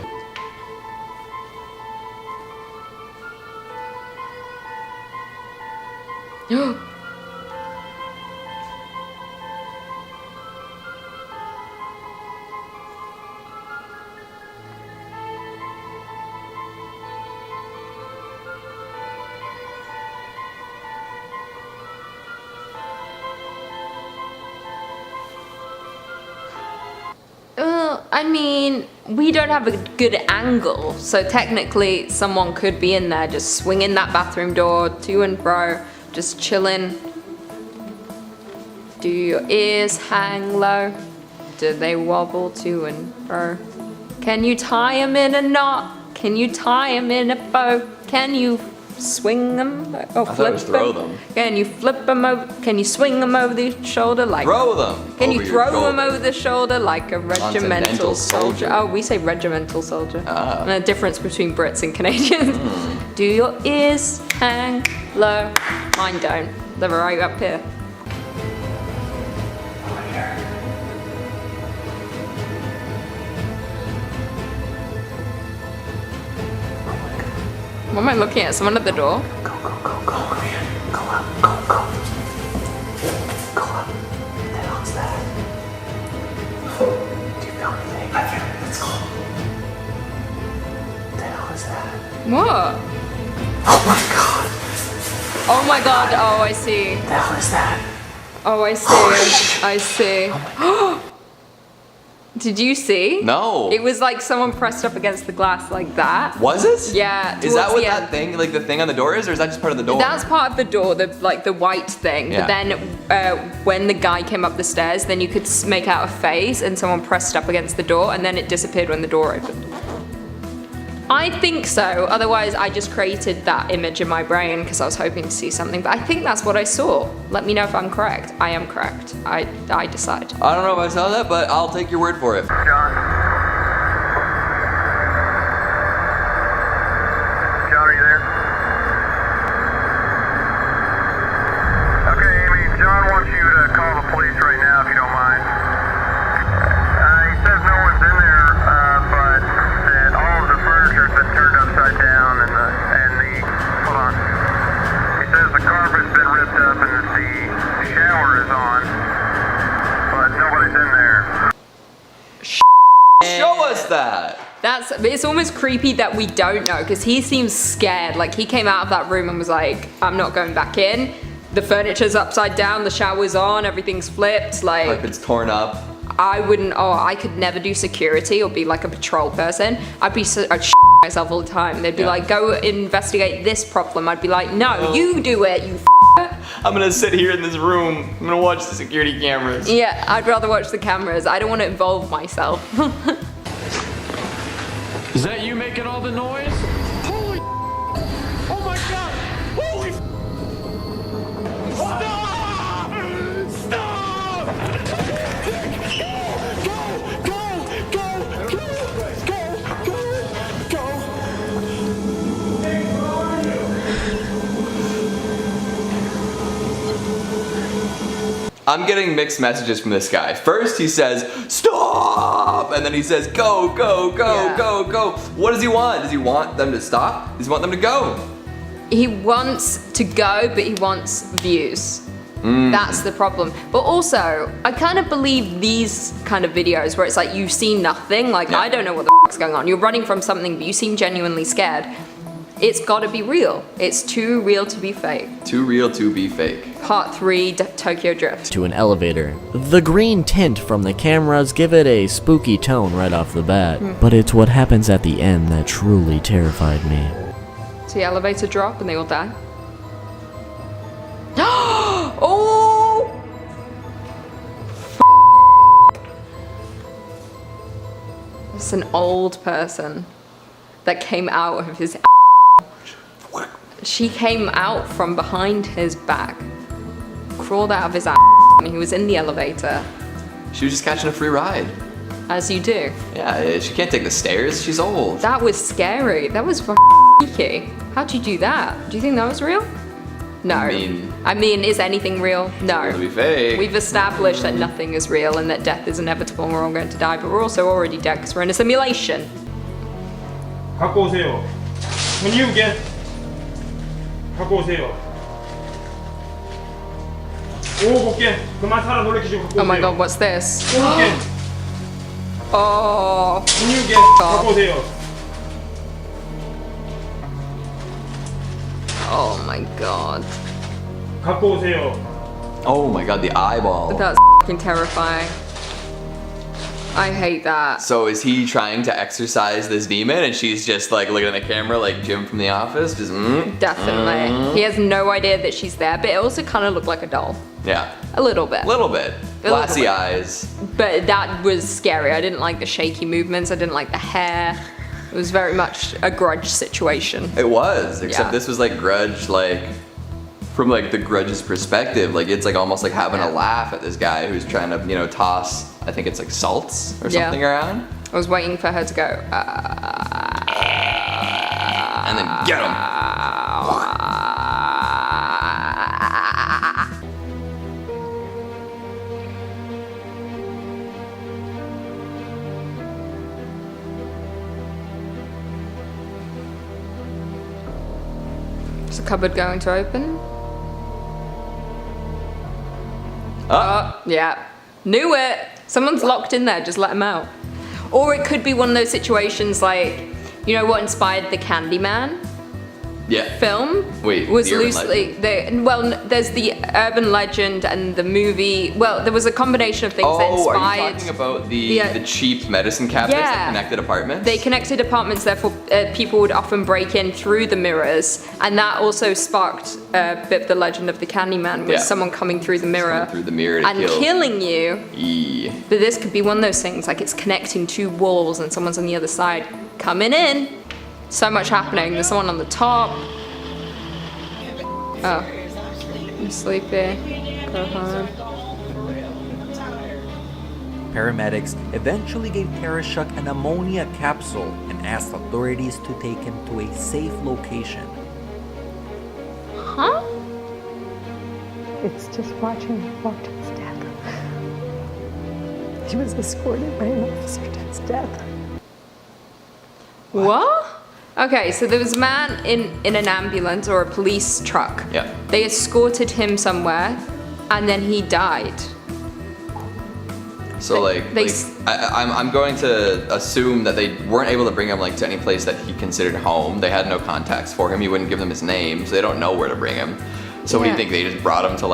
I mean, we don't have a good angle, so technically someone could be in there just swinging that bathroom door to and fro, just chilling. Do your ears hang low? Do they wobble to and fro? Can you tie them in a knot? Can you tie them in a bow? Can you swing them or flip them? Can you flip them over? Can you swing them over the shoulder like? Throw them. Can you throw them over the shoulder like a regimental soldier? Oh, we say regimental soldier. Ah. And the difference between Brits and Canadians. Do your ears hang low? Mine don't. They're right up here. What am I looking at? Someone at the door? Go, come here. Go up. Go up. What the hell is that? Do you feel anything? I feel it. Let's go. What the hell is that? What? Oh my god. Oh my god. Oh, I see. What the hell is that? Oh, I see. I see. Did you see? No. It was like someone pressed up against the glass like that. Was it? Yeah. Is that what towards the that end. thing, like the thing on the door is, or is that just part of the door? That's part of the door, the white thing. Yeah. But then when the guy came up the stairs, then you could make out a face and someone pressed up against the door and then it disappeared when the door opened. I think so, otherwise I just created that image in my brain because I was hoping to see something, but I think that's what I saw. Let me know if I'm correct. I am correct. I decide. I don't know if I saw that, but I'll take your word for it. John, are you there? Okay, Amy, John wants you to call the police right now if you don't mind. He says no one's in there, but that all of the furniture's been turned upside down and the hold on. He says the carpet's been ripped up and the shower is on, but nobody's in there. Show us that. It's almost creepy that we don't know because he seems scared. Like he came out of that room and was like, I'm not going back in. The furniture's upside down, the shower's on, everything's flipped. Like it's torn up. I could never do security or be like a patrol person. I'd shit myself all the time. They'd be like, go investigate this problem. I'd be like, no, you do it, you I'm gonna sit here in this room. I'm gonna watch the security cameras. Yeah, I'd rather watch the cameras. I don't want to involve myself. Is that you making all the noise? Holy! Oh my God! Holy! Stop! Stop! I'm getting mixed messages from this guy. First he says, stop! And then he says, go, go, go, go, go. What does he want? Does he want them to stop? Does he want them to go? He wants to go, but he wants views. That's the problem. But also, I kind of believe these kind of videos where it's like you see nothing, like I don't know what the f***'s going on. You're running from something, but you seem genuinely scared. It's gotta be real. It's too real to be fake. Too real to be fake. Part 3, Tokyo Drift. To an elevator. The green tint from the cameras give it a spooky tone right off the bat, but it's what happens at the end that truly terrified me. So the elevator drop and they all die. Oh! It's an old person that came out of his. She came out from behind his back, crawled out of his and he was in the elevator. She was just catching a free ride. As you do. Yeah, she can't take the stairs. She's old. That was scary. That was freaky. How'd you do that? Do you think that was real? No. I mean, is anything real? No. It'll be fake. We've established that nothing is real and that death is inevitable and we're all going to die, but we're also already dead because we're in a simulation. 갖고 오세요. When you get 갖고 오세요. 오 복귀. 그만 사람 놀래키지 갖고 오세요. Oh my god, what's this? Oh. When you get 갖고 오세요. Oh my god. 갖고 o세요. Oh my god, the eyeball. That's fucking terrifying. I hate that. So is he trying to exorcise this demon and she's just like looking at the camera like Jim from The Office? Just Definitely. He has no idea that she's there, but it also kind of looked like a doll. Yeah. A little bit. Little bit. Glassy eyes. But that was scary. I didn't like the shaky movements. I didn't like the hair. It was very much a Grudge situation. It was, except this was like Grudge, like from like the Grudge's perspective, like it's like almost like having a laugh at this guy who's trying to, you know, toss, I think it's like salts or something around. I was waiting for her to go, and then get him. Is the cupboard going to open? Yeah. Knew it. Someone's locked in there, just let him out. Or it could be one of those situations like, you know what inspired the Candyman? film Wait, was the urban loosely there's the urban legend and the movie. Well, there was a combination of things that Oh, inspired. are you talking about the cheap medicine cabinets that connected apartments? They connected apartments, therefore people would often break in through the mirrors, and that also sparked a bit of the legend of the Candyman, with someone coming through the mirror, and killing you. But this could be one of those things, like it's connecting two walls and someone's on the other side coming in. So much happening. There's someone on the top. Oh, I'm sleepy. Go home. Paramedics eventually gave Tereshuk an ammonia capsule and asked authorities to take him to a safe location. Huh? It's just watching him walk to his death. He was escorted by an officer to his death. What? Okay, so there was a man in an ambulance or a police truck. Yeah. They escorted him somewhere, and then he died. So I'm going to assume that they weren't able to bring him to any place that he considered home. They had no contacts for him. He wouldn't give them his name, so they don't know where to bring him. So what do you think? They just brought him to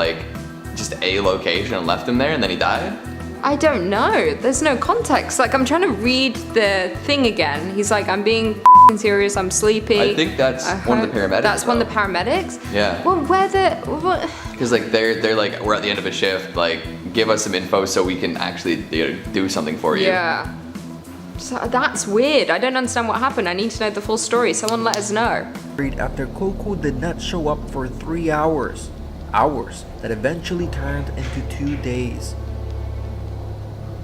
just a location and left him there, and then he died? I don't know. There's no context. I'm trying to read the thing again. He's like, I'm being serious. I'm sleepy. I think that's one of the paramedics. That's one of the paramedics. Yeah. Well, what? Because they're like, we're at the end of a shift. Give us some info so we can actually do something for you. Yeah. So that's weird. I don't understand what happened. I need to know the full story. Someone let us know. After Coco did not show up for 3 hours. Hours that eventually turned into 2 days.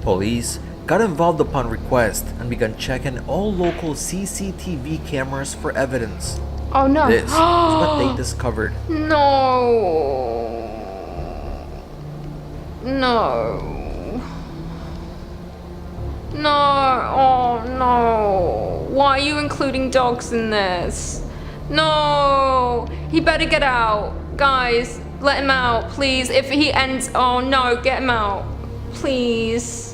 Police got involved upon request and began checking all local CCTV cameras for evidence. Oh no. This is what they discovered. No. No. No. Oh no. Why are you including dogs in this? No. He better get out. Guys, let him out, please. If he ends, oh no, get him out. Please.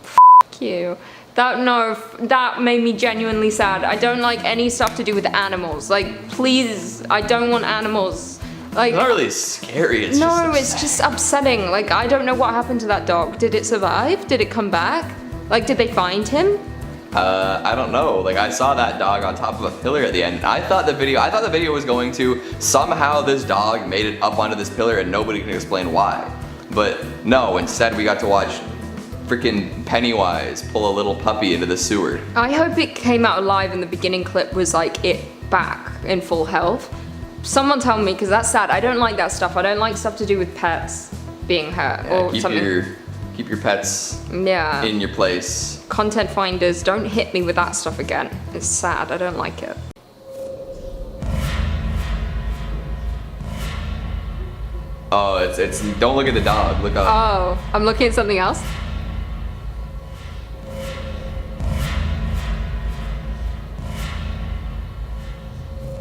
F you. That made me genuinely sad. I don't like any stuff to do with animals. Please, I don't want animals. It's not really scary, it's just upsetting. I don't know what happened to that dog. Did it survive? Did it come back? Did they find him? I don't know. I saw that dog on top of a pillar at the end. I thought the video was going to somehow this dog made it up onto this pillar and nobody can explain why. But no, instead we got to watch freaking Pennywise pull a little puppy into the sewer. I hope it came out alive and the beginning clip was it back in full health. Someone tell me, because that's sad. I don't like that stuff. I don't like stuff to do with pets being hurt or something. Keep your pets in your place. Content finders, don't hit me with that stuff again. It's sad. I don't like it. Oh, it's don't look at the dog. Look up. Oh, I'm looking at something else.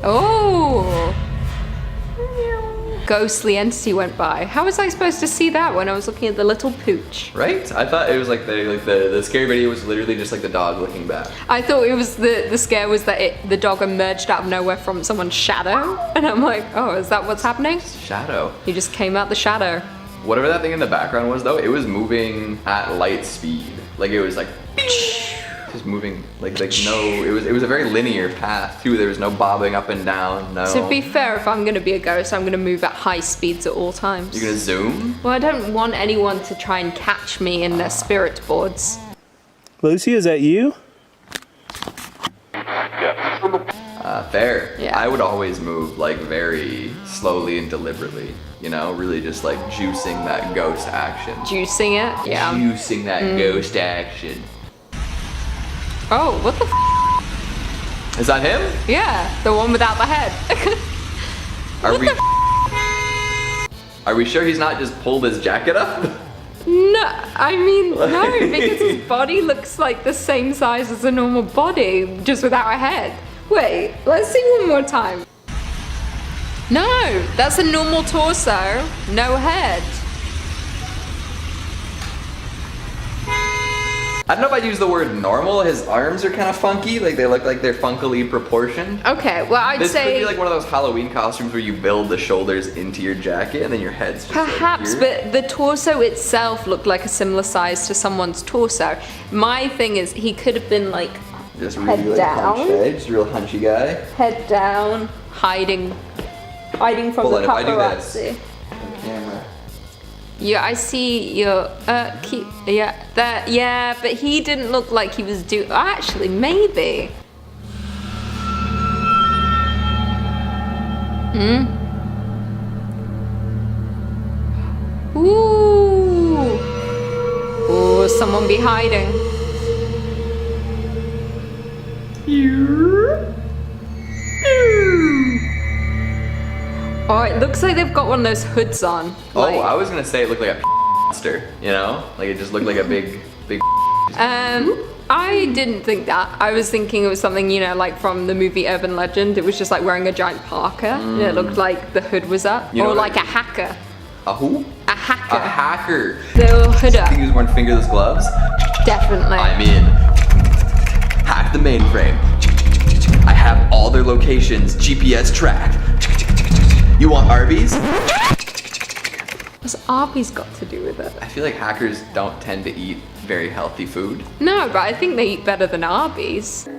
Oh. Ghostly entity went by. How was I supposed to see that when I was looking at the little pooch? Right? I thought it was the scary video was literally just the dog looking back. I thought it was the scare was that the dog emerged out of nowhere from someone's shadow, and I'm like, oh, is that what's happening? Shadow. He just came out the shadow. Whatever that thing in the background was though, it was moving at light speed. It was just moving it was a very linear path too. There was no bobbing up and down. No. To be fair, if I'm gonna be a ghost, I'm gonna move at high speeds at all times. You're gonna zoom? Well, I don't want anyone to try and catch me in their spirit boards. Lucy, is that you? Fair. Yeah. I would always move very slowly and deliberately. Really just juicing that ghost action. Juicing it? Yeah. Juicing that ghost action. Oh, what the f***? Is that him? Yeah, the one without the head. Are we sure he's not just pulled his jacket up? No, I mean, no, because his body looks like the same size as a normal body, just without a head. Wait, let's see one more time. No, that's a normal torso, no head. I don't know if I'd use the word normal. His arms are kind of funky. Like they look like they're funkily proportioned. Okay, well I'd This say could be like one of those Halloween costumes where you build the shoulders into your jacket and then your head's just perhaps, like here. but the torso itself looked like a similar size to someone's torso. My thing is, he could have been like Just really head like down. hunched, eh? Just a real hunchy guy. head down, hiding from Hold the on, if I do this. paparazzi. Camera. Yeah, I see your yeah, but he didn't look like he was actually, maybe. Ooh. Ooh, someone be hiding. Oh, it looks like they've got one of those hoods on. Oh, I was gonna say it looked like a monster, you know? Like it just looked like a big. I didn't think that. I was thinking it was something, you know, like from the movie Urban Legend. It was just like wearing a giant parka. And it looked like the hood was up. You know or what like a hacker. A who? A hacker. A hacker. The hood up. Think he was wearing fingerless gloves? Definitely. I'm in. Hack the mainframe. I have all their locations GPS tracked. You want Arby's? What's Arby's got to do with it? I feel like hackers don't tend to eat very healthy food. No, but I think they eat better than Arby's.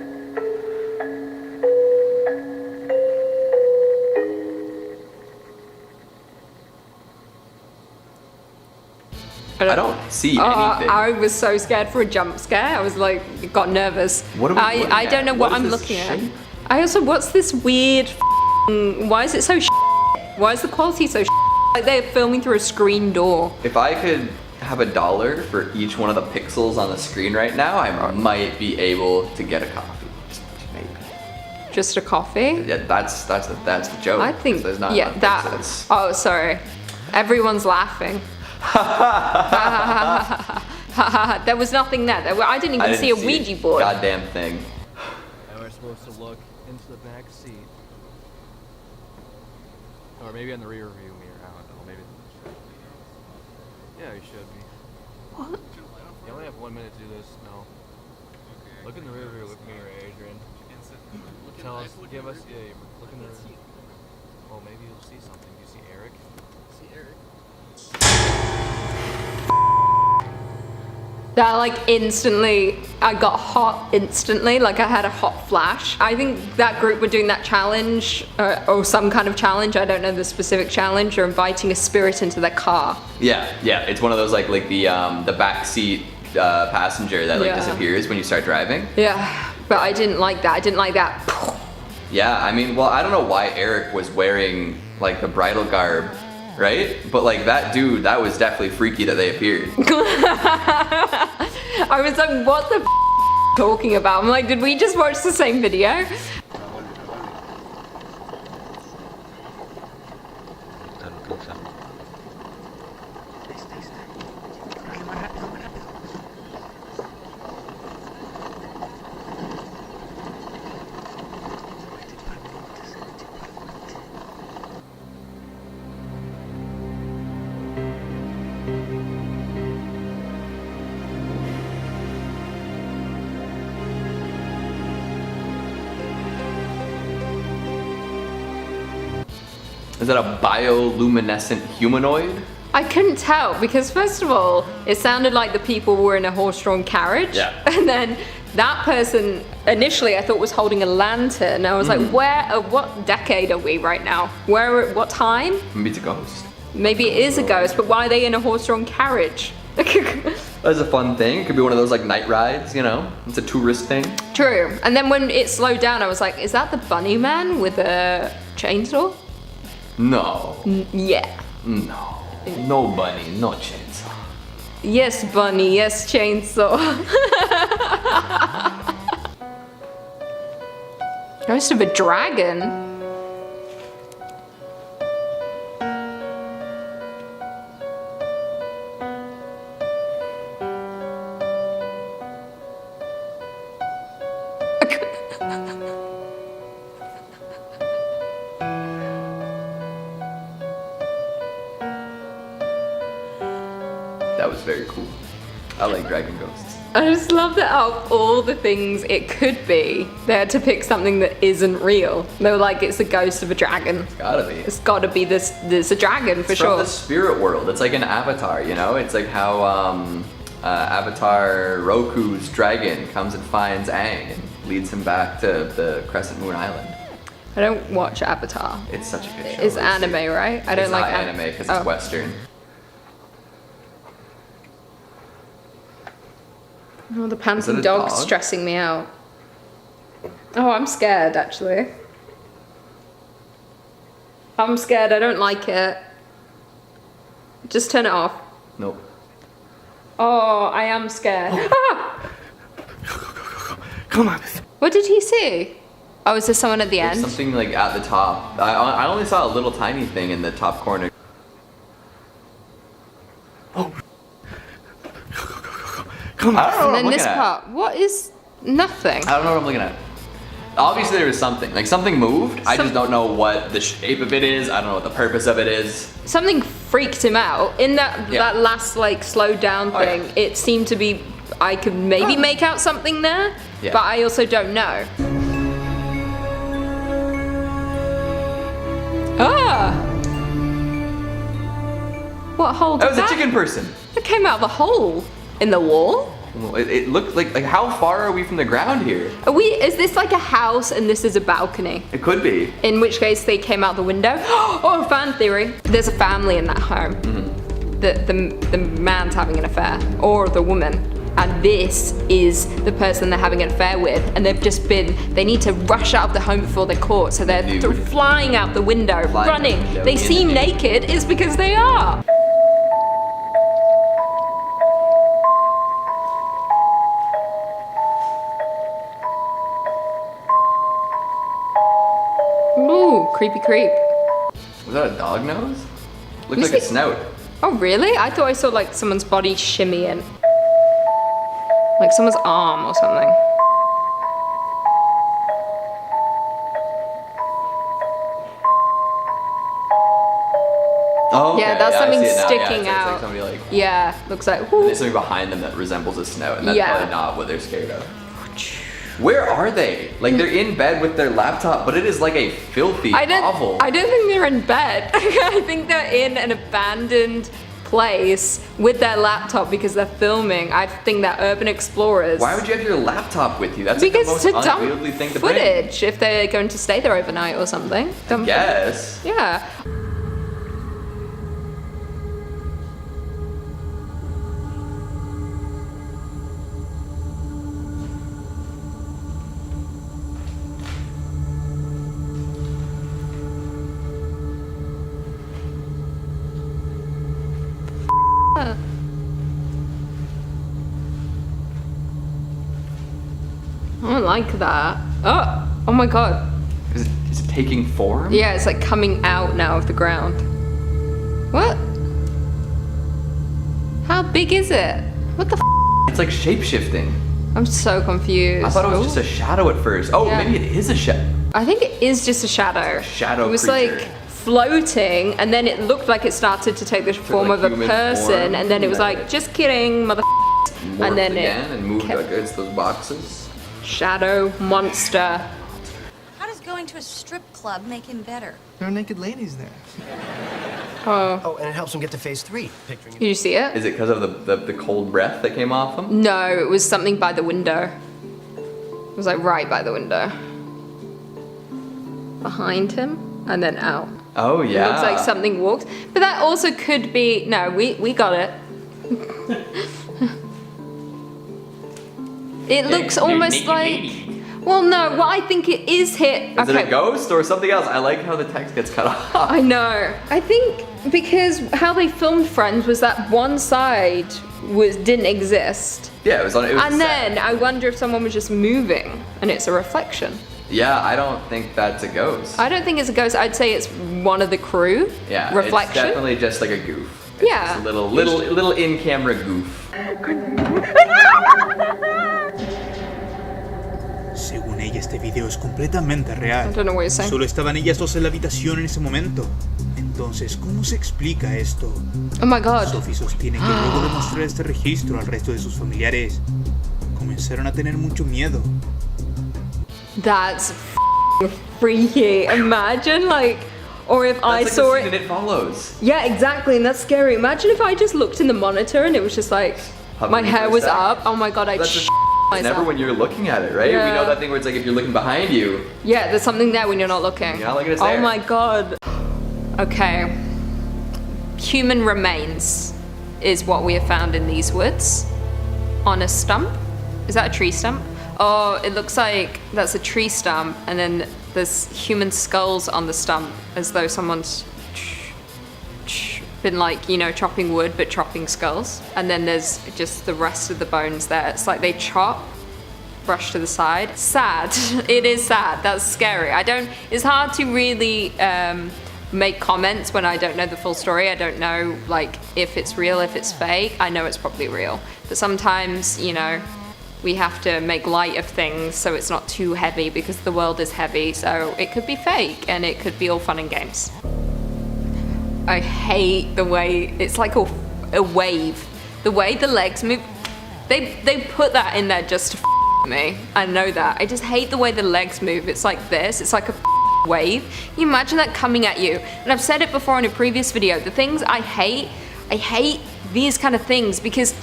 I don't see anything. I was so scared for a jump scare. I was like, got nervous. What are we looking I don't at? know what What is I'm this looking shape? at. I also, what's this weird why is it so Why is the quality so like they're filming through a screen door? If I could have $1 for each one of the pixels on the screen right now, I might be able to get a coffee. Just maybe. Just a coffee? Yeah, that's the joke. I think, there's not yeah, enough that. pixels. Oh, sorry. Everyone's laughing. There was nothing there. I didn't even see a Ouija board. Goddamn thing. Now we're supposed to look into the back seat. Or maybe on the rear view mirror. I don't know. Maybe. Yeah, you should be. What? You only have 1 minute to do this. No. Look in the rear view. Look in the mirror, Adrian. Tell us. Give us. Yeah. Look in the rear. Well, maybe you'll see something. You see Eric? See Eric? That like instantly, I got hot instantly, like I had a hot flash. I think that group were doing that challenge, or some kind of challenge, I don't know the specific challenge, or inviting a spirit into their car. Yeah, it's one of those like the back seat passenger that like Yeah. disappears when you start driving. Yeah, but I didn't like that, I didn't like that. Yeah, I mean, well, I don't know why Eric was wearing like the bridal garb, right? But like that dude, that was definitely freaky that they appeared. I was like, what the talking about? I'm like, did we just watch the same video? Is that a bioluminescent humanoid? I couldn't tell because first of all, it sounded like the people were in a horse-drawn carriage. Yeah. And then that person initially I thought was holding a lantern. I was like, what decade are we right now? What time? Maybe it's a ghost. Maybe it is a ghost, but why are they in a horse-drawn carriage? That's a fun thing. It could be one of those like night rides, you know? It's a tourist thing. True. And then when it slowed down, I was like, is that the bunny man with a chainsaw? No. Yeah. No. No bunny, no chainsaw. Yes, bunny, yes, chainsaw. Ghost of a dragon? That was very cool. I like dragon ghosts. I just love that out of all the things it could be, they had to pick something that isn't real. They were like, it's the ghost of a dragon. It's gotta be. It's gotta be this a dragon for It's sure. from the spirit world. It's like an Avatar, you know? It's like how Avatar Roku's dragon comes and finds Aang and leads him back to the Crescent Moon Island. I don't watch Avatar. It's such a good show. It's anime, right? I don't it's like not anime because it's Western. Oh, the Is panting it a dog's dog? stressing me out. Oh, I'm scared actually. I'm scared, I don't like it. Just turn it off. Nope. Oh, I am scared. Ah! Come on. What did he see? Oh, is there someone at the There's end? something like at the top. I only saw a little tiny thing in the top corner. Come on. I don't know And what I'm then looking this at. part. What is nothing? I don't know what I'm looking at. Obviously there was something. Like something moved. I just don't know what the shape of it is. I don't know what the purpose of it is. Something freaked him out. In that last like slowed down thing, it seemed to be I could maybe make out something there, Yeah. but I also don't know. Ah! What hole That did was a chicken person. It came out of a hole in the wall. It looked like how far are we from the ground here? Is this like a house and this is a balcony? It could be. In which case they came out the window. Oh, fan theory. There's a family in that home. The man's having an affair, or the woman. And this is the person they're having an affair with, and they need to rush out of the home before they're caught, so they're flying out the window, running. They seem naked, it's because they are. Ooh, creepy creep. Was that a dog nose? Looked You like a see- snout. Oh really? I thought I saw like someone's body shimmying. Like someone's arm or something. Oh, Yeah, okay. that's I something see it now. sticking yeah, it's out. like somebody like. Yeah, looks like. And there's something behind them that resembles a snout, and that's Yeah. probably not what they're scared of. Where are they? Like they're in bed with their laptop, but it is like a filthy hovel. I don't think they're in bed. I think they're in an abandoned place with their laptop because they're filming. I think they're urban explorers. Why would you have your laptop with you? That's Because like to the most dump unwieldy thing to bring. footage if they're going to stay there overnight or something. Dump Yes. Yeah. I don't like that. Oh my god. Is it taking form? Yeah, it's like coming out now of the ground. What? How big is it? What the f? It's like shape-shifting. I'm so confused. I thought it was just a shadow at first. Oh, Yeah. maybe it is a shadow. I think it is just a shadow. Shadow It was creature. like floating, and then it looked like it started to take the form like of a human person, form, and then it was and like, just kidding, mother. Morphed And then again and moved kept- against those boxes. Shadow monster. How does going to a strip club make him better? There are naked ladies there. Oh, and it helps him get to phase 3. Picturing Did you see it? Is it because of the cold breath that came off him? No, it was something by the window. It was like right by the window. Behind him, and then out. Oh It yeah. looks like something walked. But that also could be, no, we got it. It looks almost like, well no, what I think it is hit. Is it a ghost or something else? I like how the text gets cut off. I know. I think because how they filmed Friends was that one side didn't exist. Yeah, it was on. It was And set. then I wonder if someone was just moving and it's a reflection. Yeah, I don't think that's a ghost. I don't think it's a ghost. I'd say it's one of the crew. Yeah, Reflection. it's definitely just like a goof. It's Yeah. just a little in-camera goof. Según ella, este video es completamente real. I don't know what you're saying. Solo estaban ellas dos en la habitación en ese momento. Entonces, ¿cómo se explica esto? Oh my god. Sophie sostiene que luego de mostrar este registro al resto de sus familiares, comenzaron a tener mucho miedo. That's freaky. Imagine, like, or if I That's saw like the it. scene in It Follows. Yeah, exactly, and that's scary. Imagine if I just looked in the monitor and it was just like, my hair was up. Oh my god, I'd That's myself. never when you're looking at it, right? Yeah. We know that thing where it's like if you're looking behind you. Yeah, there's something there when you're not looking. You're not looking, it's Oh there. my god. Okay. Human remains is what we have found in these woods. On a stump? Is that a tree stump? Oh, it looks like that's a tree stump, and then there's human skulls on the stump, as though someone's been like, you know, chopping wood, but chopping skulls. And then there's just the rest of the bones there. It's like they chop, brush to the side. Sad. It is sad. That's scary. It's hard to really make comments when I don't know the full story. I don't know, like, if it's real, if it's fake. I know it's probably real. But sometimes, you know, we have to make light of things so it's not too heavy, because the world is heavy. So it could be fake and it could be all fun and games. I hate the way it's like a wave. The way the legs move. They put that in there just to me. I know that. I just hate the way the legs move. It's like this. It's like a wave. Can you imagine that coming at you? And I've said it before in a previous video. The things I hate these kind of things, because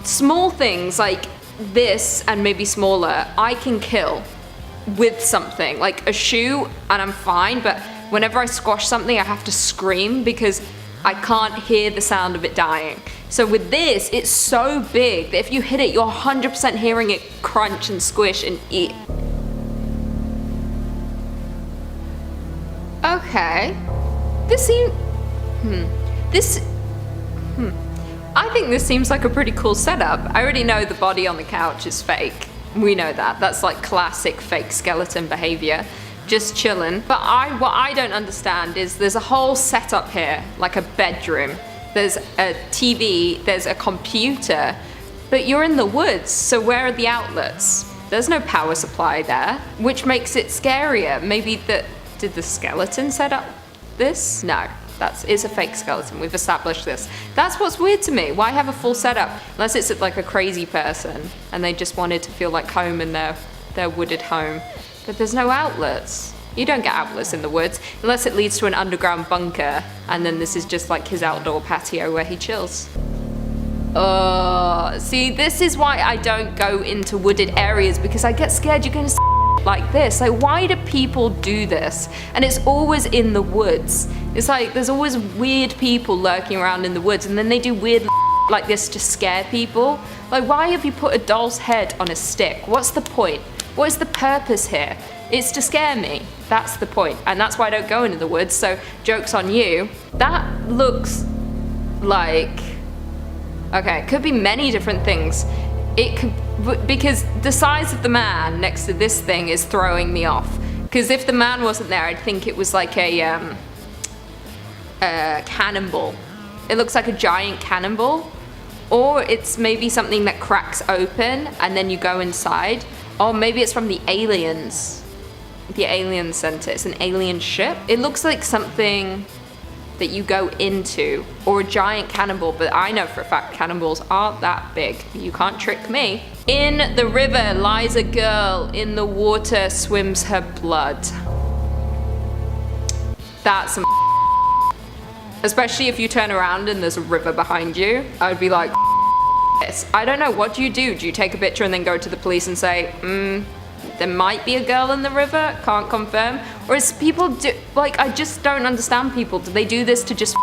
small things like this and maybe smaller, I can kill with something. Like a shoe and I'm fine, but whenever I squash something, I have to scream because I can't hear the sound of it dying. So with this, it's so big that if you hit it, you're 100% hearing it crunch and squish and eat. Okay. I think this seems like a pretty cool setup. I already know the body on the couch is fake. We know that. That's like classic fake skeleton behavior. Just chilling. But what I don't understand is there's a whole setup here, like a bedroom. There's a TV, there's a computer, but you're in the woods, so where are the outlets? There's no power supply there, which makes it scarier. Maybe did the skeleton set up this? No, it's a fake skeleton. We've established this. That's what's weird to me. Why have a full setup? Unless it's like a crazy person and they just wanted to feel like home in their wooded home. But there's no outlets. You don't get outlets in the woods unless it leads to an underground bunker, and then this is just like his outdoor patio where he chills. See, this is why I don't go into wooded areas, because I get scared you're gonna like this. Like, why do people do this? And it's always in the woods. It's like there's always weird people lurking around in the woods, and then they do weird like this to scare people. Like, why have you put a doll's head on a stick? What's the point? What is the purpose here? It's to scare me. That's the point. And that's why I don't go into the woods, so joke's on you. That looks like... Okay, it could be many different things. It could... Because the size of the man next to this thing is throwing me off. Because if the man wasn't there, I'd think it was like a cannonball. It looks like a giant cannonball. Or it's maybe something that cracks open and then you go inside. Or maybe it's from the aliens. The alien center. It's an alien ship. It looks like something that you go into, or a giant cannonball, but I know for a fact cannonballs aren't that big. You can't trick me. In the river lies a girl. In the water swims her blood. That's some especially if you turn around and there's a river behind you. I would be like, I don't know, what do? Do you take a picture and then go to the police and say, there might be a girl in the river, can't confirm? Or is people do, like, I just don't understand people. Do they do this to just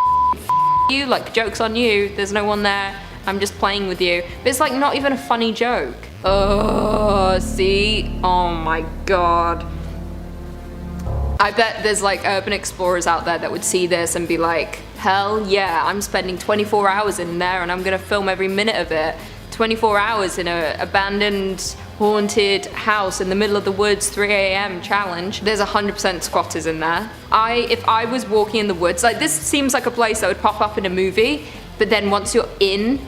you? Like, joke's on you, there's no one there, I'm just playing with you. But it's like not even a funny joke. Oh, see? Oh my god. I bet there's like urban explorers out there that would see this and be like, hell yeah, I'm spending 24 hours in there and I'm gonna film every minute of it. 24 hours in an abandoned, haunted house in the middle of the woods, 3 a.m. challenge. There's 100% squatters in there. If I was walking in the woods, like this seems like a place that would pop up in a movie, but then once you're in,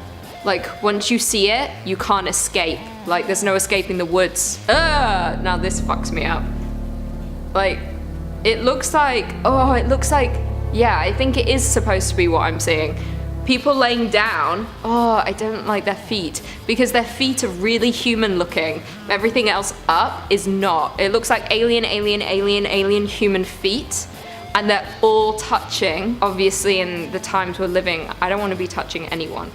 like once you see it, you can't escape. Like there's no escaping the woods. Now this fucks me up. Like, it looks like, yeah, I think it is supposed to be what I'm seeing. People laying down, oh, I don't like their feet, because their feet are really human looking. Everything else up is not. It looks like alien human feet, and they're all touching. Obviously, in the times we're living, I don't want to be touching anyone.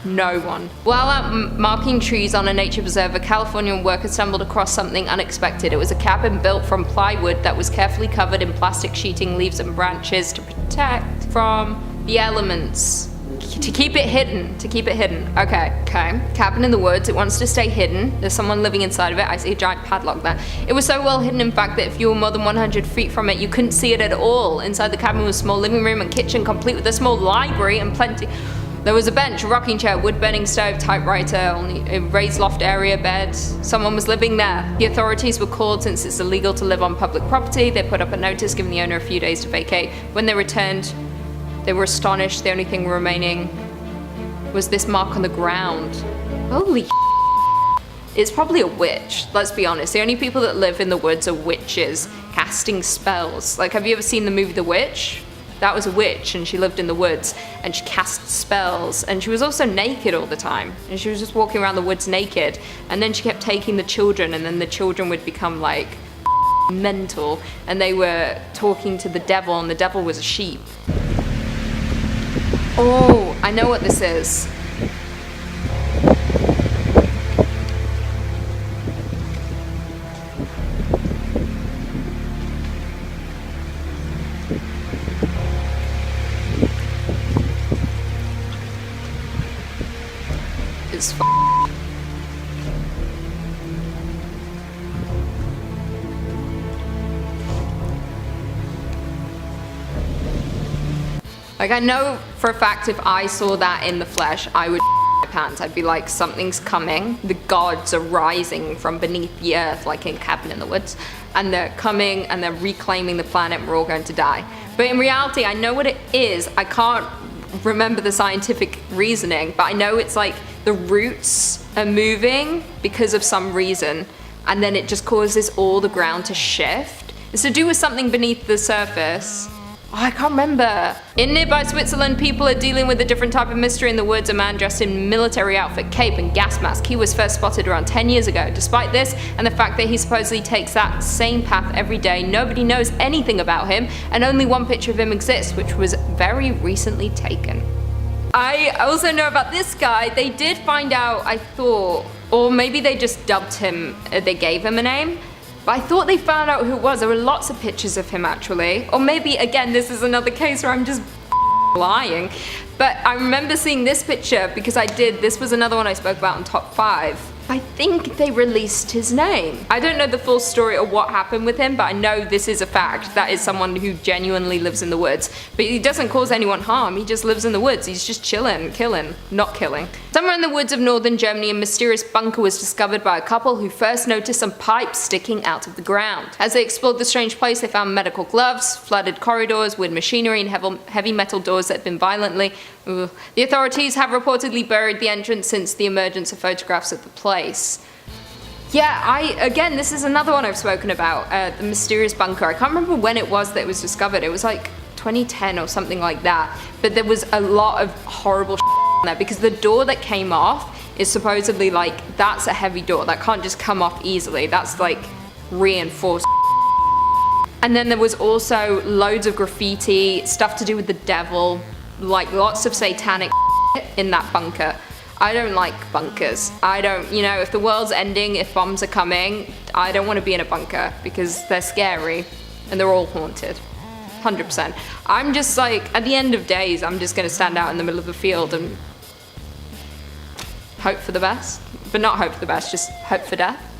No one. While out marking trees on a nature preserve, a Californian worker stumbled across something unexpected. It was a cabin built from plywood that was carefully covered in plastic sheeting, leaves and branches to protect from the elements. To keep it hidden. Okay. Cabin in the woods. It wants to stay hidden. There's someone living inside of it. I see a giant padlock there. It was so well hidden, in fact, that if you were more than 100 feet from it, you couldn't see it at all. Inside the cabin was a small living room and kitchen, complete with a small library and plenty. There was a bench, a rocking chair, wood burning stove, typewriter, only a raised loft area bed. Someone was living there. The authorities were called since it's illegal to live on public property. They put up a notice giving the owner a few days to vacate. When they returned, they were astonished. The only thing remaining was this mark on the ground. Holy it's probably a witch, let's be honest. The only people that live in the woods are witches casting spells. Like, have you ever seen the movie The Witch? That was a witch, and she lived in the woods, and she cast spells, and she was also naked all the time, and she was just walking around the woods naked, and then she kept taking the children, and then the children would become like mental, and they were talking to the devil, and the devil was a sheep. Oh, I know what this is. It's like, I know for a fact if I saw that in the flesh, I would my pants. I'd be like, something's coming. The gods are rising from beneath the earth, like in Cabin in the Woods, and they're coming and they're reclaiming the planet and we're all going to die. But in reality, I know what it is. I can't remember the scientific reasoning, but I know it's like the roots are moving because of some reason, and then it just causes all the ground to shift. It's to do with something beneath the surface. Oh, I can't remember. In nearby Switzerland, people are dealing with a different type of mystery in the woods. A man dressed in military outfit, cape and gas mask. He was first spotted around 10 years ago. Despite this, and the fact that he supposedly takes that same path every day, nobody knows anything about him, and only one picture of him exists, which was very recently taken. I also know about this guy. They did find out, I thought, or maybe they just dubbed him, they gave him a name. But I thought they found out who it was. There were lots of pictures of him, actually. Or maybe, again, this is another case where I'm just lying. But I remember seeing this picture because this was another one I spoke about in Top 5. I think they released his name. I don't know the full story of what happened with him, but I know this is a fact. That is someone who genuinely lives in the woods. But he doesn't cause anyone harm. He just lives in the woods. He's just chilling, not killing. Somewhere in the woods of northern Germany, a mysterious bunker was discovered by a couple who first noticed some pipes sticking out of the ground. As they explored the strange place, they found medical gloves, flooded corridors, weird machinery, and heavy metal doors that had been violently. The authorities have reportedly buried the entrance since the emergence of photographs of the place. Yeah, again, this is another one I've spoken about, the mysterious bunker. I can't remember when it was that it was discovered. It was like 2010 or something like that. But there was a lot of horrible in there because the door that came off is supposedly like, that's a heavy door. That can't just come off easily. That's like reinforced. And then there was also loads of graffiti, stuff to do with the devil, like lots of satanic in that bunker. I don't like bunkers. I don't, if the world's ending, if bombs are coming, I don't want to be in a bunker because they're scary and they're all haunted. 100%. I'm just like, at the end of days, I'm just going to stand out in the middle of the field and hope for the best. But not hope for the best, just hope for death.